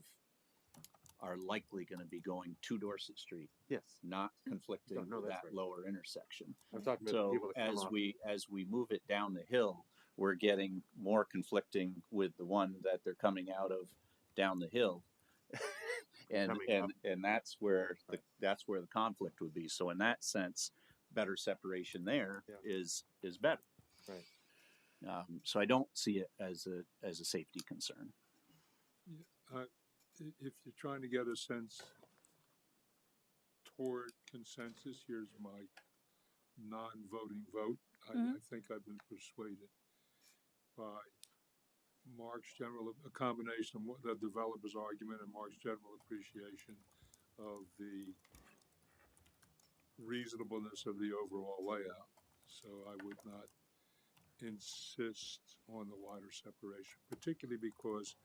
are likely going to be going to Dorset Street, Yes. not conflicting No, with that's that right. lower intersection. I'm talking about So people that come as off. we move it down the hill, we're getting more conflicting with the one that they're coming out of down the hill. Coming up. and that's where the conflict would be. So in that sense, better separation there is better. Right. So I don't see it as a safety concern. If you're trying to get a sense toward consensus, here's my non-voting vote. I think I've been persuaded by Mark's a combination of the developer's argument and Mark's general appreciation of the reasonableness of the overall layout. So I would not insist on the wider separation, particularly because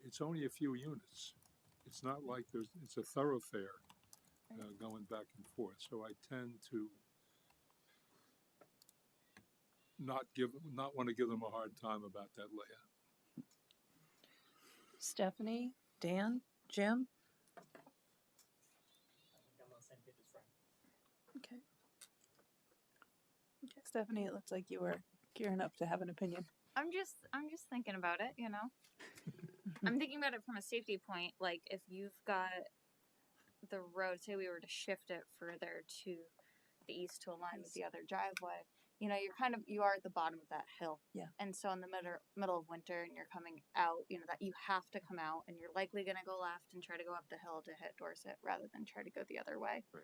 it's only a few units. It's not like it's a thoroughfare going back and forth. So I tend to not want to give them a hard time about that layout. Stephanie, Dan, Jim? I think I'm on the same page as Frank. Okay. Stephanie, it looked like you were gearing up to have an opinion. I'm just thinking about it, you know. I'm thinking about it from a safety point. Like if you've got the road, say we were to shift it further to the east to align with the other driveway, you know, you are at the bottom of that hill. Yeah. And so in the middle of winter and you're coming out, you know, that you have to come out and you're likely going to go left and try to go up the hill to hit Dorset rather than try to go the other way. Right.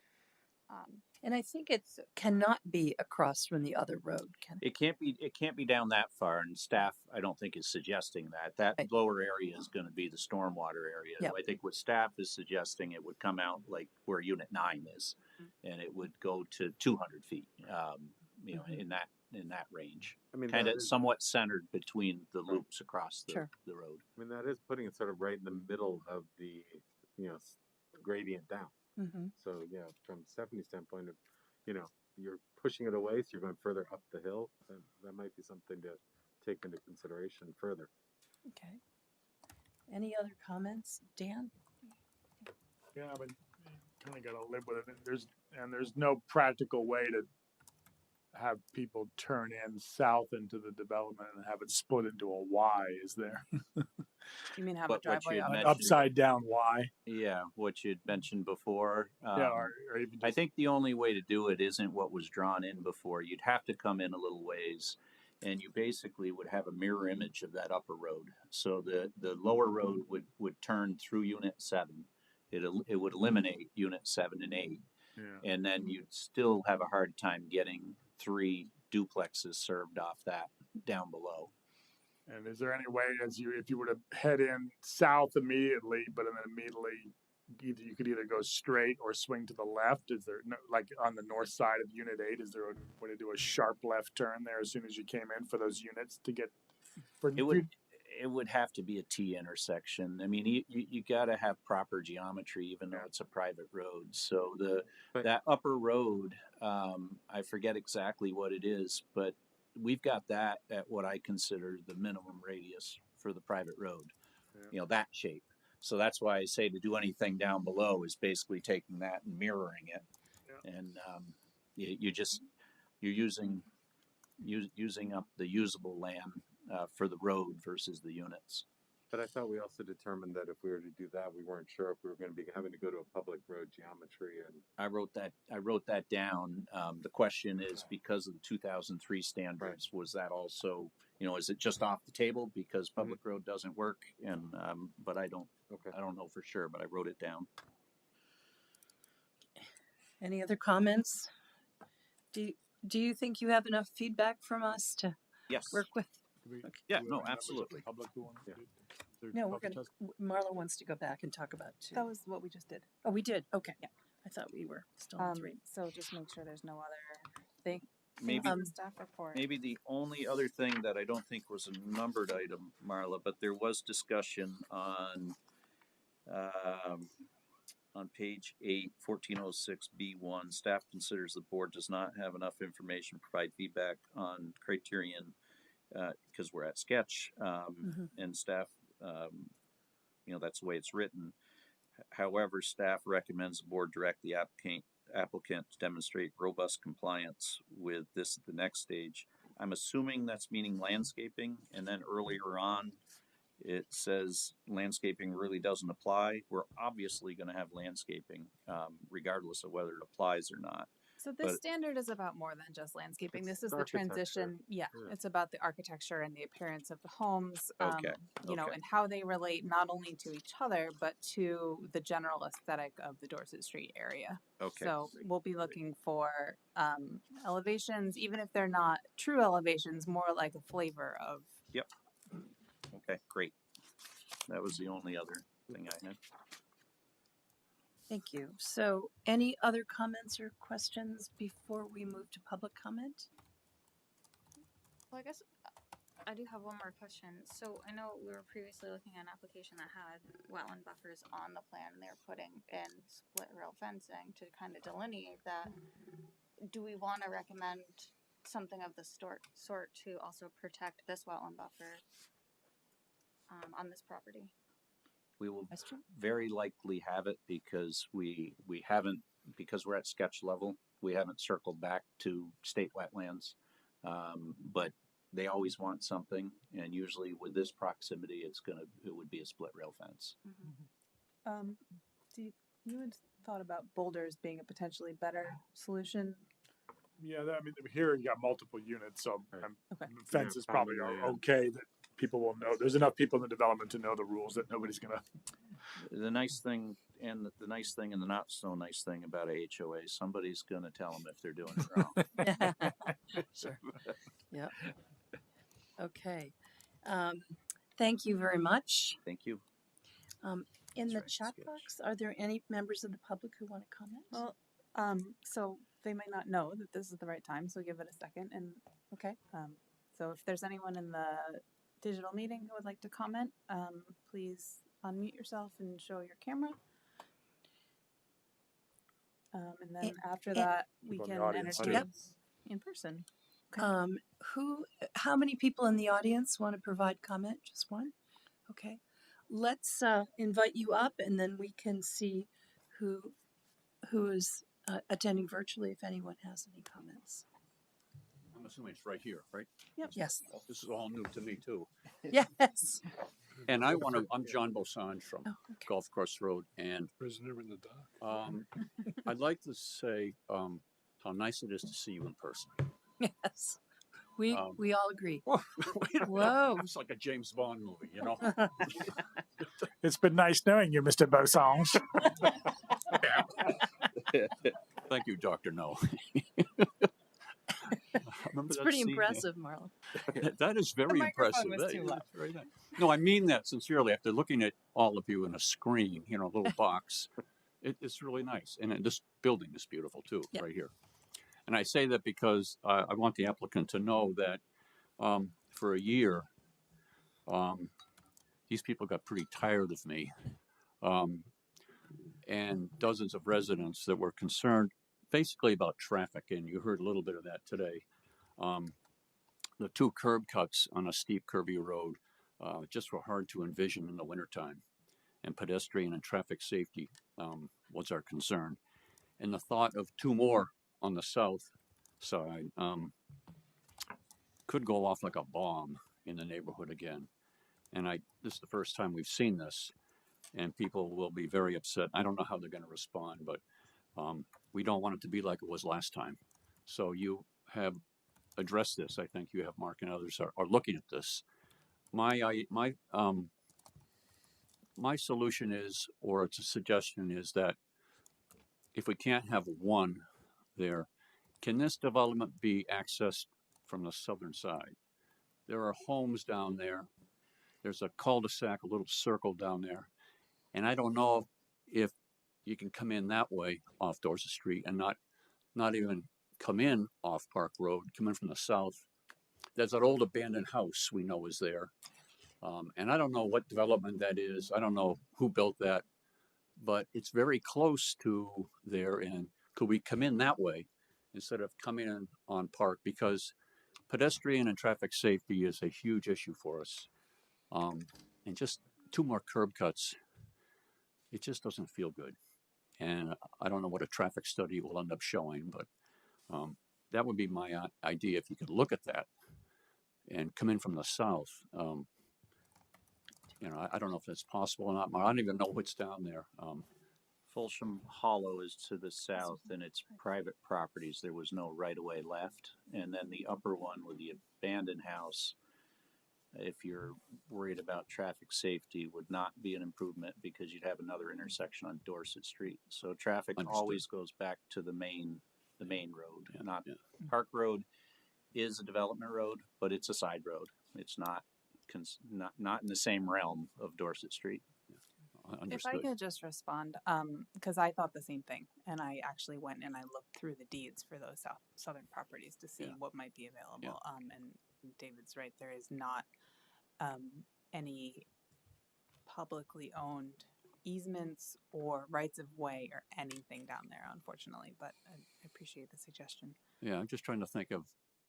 And I think it cannot be across from the other road, can it? It can't be down that far, and staff I don't think is suggesting that Right. lower area is going to be the stormwater area. Yep. I think what staff is suggesting, it would come out like where Unit 9 is, and it would go to 200 feet. You know, in that range, I mean, kind that of is- somewhat centered between the loops across the road. I mean, that is putting it sort of right in the middle of the, gradient down. Mm-hmm. So yeah, from Stephanie's standpoint of, you're pushing it away, so you're going further up the hill. That might be something to take into consideration further. Okay. Any other comments, Dan? Yeah, but you kind of got to live with it. There's no practical way to have people turn in south into the development and have it split into a Y, is there? You mean have But a what driveway you had out? An mentioned- upside down Y. Yeah, what you'd mentioned before. Yeah, or even I just, think the only way to do it isn't what was drawn in before. You'd have to come in a little ways, and you basically would have a mirror image of that upper road. So the lower road would turn through Unit 7. It would eliminate Unit 7 and 8, yeah. and then you'd still have a hard time getting 3 duplexes served off that down below. And is there any way, if you were to head in south immediately, but then immediately you could either go straight or swing to the left? Is there like on the north side of Unit 8? Is there a way to do a sharp left turn there as soon as you came in for those units to get? It would have to be a T intersection. I mean, you got to have proper geometry, even though it's a private road. So that upper road, I forget exactly what it is, but we've got that at what I consider the minimum radius for the private road. Yeah. You know, that shape. So that's why I say to do anything down below is basically taking that and mirroring it, and you're using up the usable land for the road versus the units. But I thought we also determined that if we were to do that, we weren't sure if we were going to be having to go to a public road geometry. And I wrote that down. The question is, because of the 2003 standards, was that also, is it just off the table because public road doesn't work? And but I don't know for sure, but I wrote it down. Any other comments? Do you think you have enough feedback from us to Yes. work with? Yeah, no, absolutely. No, Marla wants to go back and talk about 2. That was what we just did. Oh, we did? Okay. Yeah. I thought we were still on 3. So just make sure there's no other Thank Maybe, you for the staff report. maybe the only other thing that I don't think was a numbered item, Marla, but there was discussion on page 8, 1406B1, staff considers the board does not have enough information to provide feedback on criterion, because we're at sketch, and staff, that's the way it's written. However, staff recommends the board direct the applicant to demonstrate robust compliance with this at the next stage. I'm assuming that's meaning landscaping, and then earlier on, it says landscaping really doesn't apply. We're obviously going to have landscaping, regardless of whether it applies or not. So this But- standard is about more than just landscaping. It's This is the architecture. transition. Yeah, Yeah. it's about the architecture and the appearance of the homes. Okay, okay. And how they relate not only to each other but to the general aesthetic of the Dorset Street area. Okay. So we'll be looking for elevations, even if they're not true elevations, more like a flavor of. Yep. Okay, great. That was the only other thing I had. Thank you. So any other comments or questions before we move to public comment? Well, I guess I do have one more question. So I know we were previously looking at an application that had wetland buffers on the plan, and they were putting in split rail fencing to kind of delineate that. Do we want to recommend something of the sort to also protect this wetland buffer on this property? We will Question? very likely have it because we haven't, because we're at sketch level, we haven't circled back to state wetlands. But they always want something, and usually with this proximity, it would be a split rail fence. You had thought about boulders being a potentially better solution. Yeah, here you got multiple units, so Okay. fence is probably probably, yeah. okay that people will know. There's enough people in the development to know the rules that nobody's gonna. The nice thing and the nice thing and the not so nice thing about a HOA, somebody's gonna tell them if they're doing it wrong. Sure. Yep. Okay. Thank you very much. Thank you. In the right, chat sketch. box, are there any members of the public who want to comment? Well, so they might not know that this is the right time, so give it a second. And Okay. so if there's anyone in the digital meeting who would like to comment, please unmute yourself and show your camera. And then after that, we People in the can audience, entertain Yep. in person. How many people in the audience want to provide comment? Just one? Okay. Let's invite you up, and then we can see who is attending virtually, if anyone has any comments. I'm assuming it's right here, right? Yes. This is all new to me too. Yes. And I'm John Bosange from Oh, okay. Golf Course Road, and Prisoner in the dock. I'd like to say how nice it is to see you in person. Yes. We all agree. Wait a minute. Whoa. It's like a James Bond movie, you know? It's been nice knowing you, Mr. Bosange. Thank you, Dr. No. Remember It's that pretty scene? impressive, Marla. That is very impressive. was That too is loud. very nice. No, I mean that sincerely. After looking at all of you in a screen, a little box, it's really nice. And this building is beautiful too, Yeah. right here. And I say that because I want the applicant to know that for a year, these people got pretty tired of me. And dozens of residents that were concerned basically about traffic, and you heard a little bit of that today. The two curb cuts on a steep, curvy road just were hard to envision in the wintertime, and pedestrian and traffic safety was our concern. And the thought of two more on the south side could go off like a bomb in the neighborhood again. And this is the first time we've seen this, and people will be very upset. I don't know how they're going to respond, but we don't want it to be like it was last time. So you have addressed this. I think you have, Mark, and others are looking at this. My solution is, or it's a suggestion, is that if we can't have one there, can this development be accessed from the southern side? There are homes down there. There's a cul-de-sac, a little circle down there. And I don't know if you can come in that way off Dorset Street and not even come in off Park Road, come in from the south, there's that old abandoned house we know is there. And I don't know what development that is. I don't know who built that, but it's very close to there. And could we come in that way instead of coming in on Park? Because pedestrian and traffic safety is a huge issue for us. And just 2 more curb cuts, it just doesn't feel good. And I don't know what a traffic study will end up showing, but that would be my idea. If you could look at that and come in from the south, you know, I don't know if that's possible or not. I don't even know what's down there. Folsham Hollow is to the south, and it's private properties. There was no right-of-way left. And then the upper one with the abandoned house, if you're worried about traffic safety, would not be an improvement because you'd have another intersection on Dorset Street. So traffic Understood. always goes back to the main road, Yeah, not yeah. Park Road is a development road, but it's a side road. It's not in the same realm of Dorset Street. If I could just respond, because I thought the same thing, and I actually went and I looked through the deeds for those southern properties to see what might be available. And David's right, there is not any publicly owned easements or rights of way or anything down there, unfortunately. But I appreciate the suggestion. Yeah, I'm just trying to think of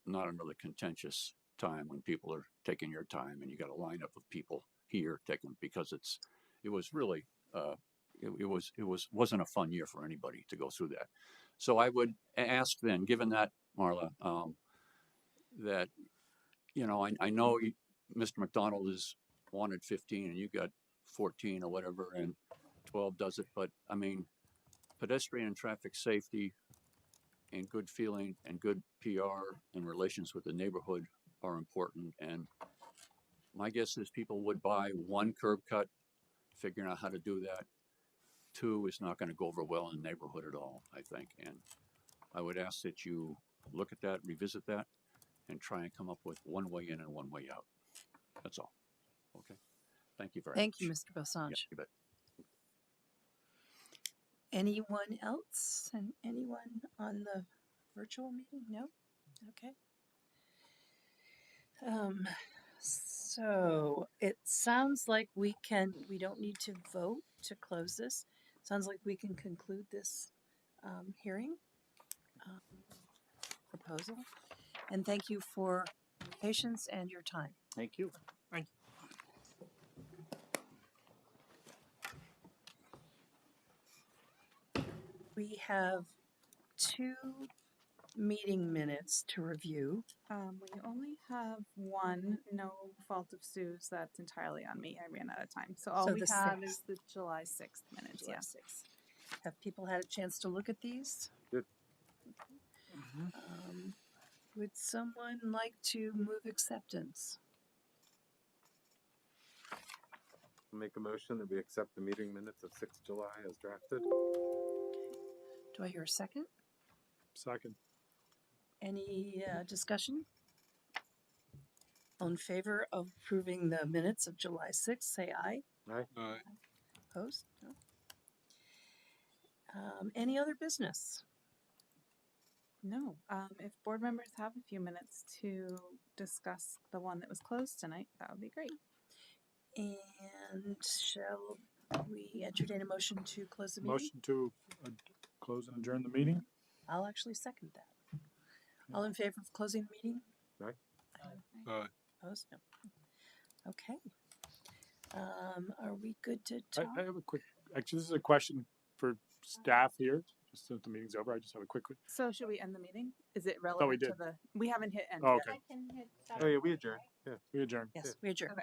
not another contentious time when people are taking your time and you got a lineup of people here taking, because it was really wasn't a fun year for anybody to go through that. So I would ask then, given that, Marla, that, you know, I know Mr. McDonald is wanted 15 and you got 14 or whatever, and 12 does it, but I mean, pedestrian and traffic safety and good feeling and good PR and relations with the neighborhood are important. And my guess is people would buy 1 curb cut, figuring out how to do that. 2 is not going to go over well in the neighborhood at all, I think. And I would ask that you look at that, revisit that, and try and come up with 1 way in and 1 way out. That's all. Okay. Thank you very much. Thank you, Mr. Bosange. Yeah, you bet. Anyone else? And anyone on the virtual meeting? No? Okay. So it sounds like we don't need to vote to close this. Sounds like we can conclude this hearing proposal. And thank you for your patience and your time. Thank you. Thank you. We have 2 meeting minutes to review. We only have 1, no fault of Sue's. That's entirely on me. I ran out of time. So all So we the have 6th. is the July 6th minutes. July Yeah. 6th. Have people had a chance to look at these? Good. Would someone like to move acceptance? Make a motion that we accept the meeting minutes of 6th July as drafted. Do I hear a second? Second. Any discussion? All in favor of approving the minutes of July 6th, say aye. Aye. Opposed? No. Any other business? No. If board members have a few minutes to discuss the one that was closed tonight, that would be great. And shall we entertain a motion to close the meeting? Motion to close and adjourn the meeting. I'll actually second that. All in favor of closing the meeting? Opposed? No. Okay. Are we good to talk? I have a quick, actually, this is a question for staff here, just since the meeting's over. I just have a quick. So should we end the meeting? Is it we relevant did. to the? We haven't hit end Oh, yet. okay. Oh yeah, we adjourn. Yeah. We adjourn. Yes, we adjourn. Okay.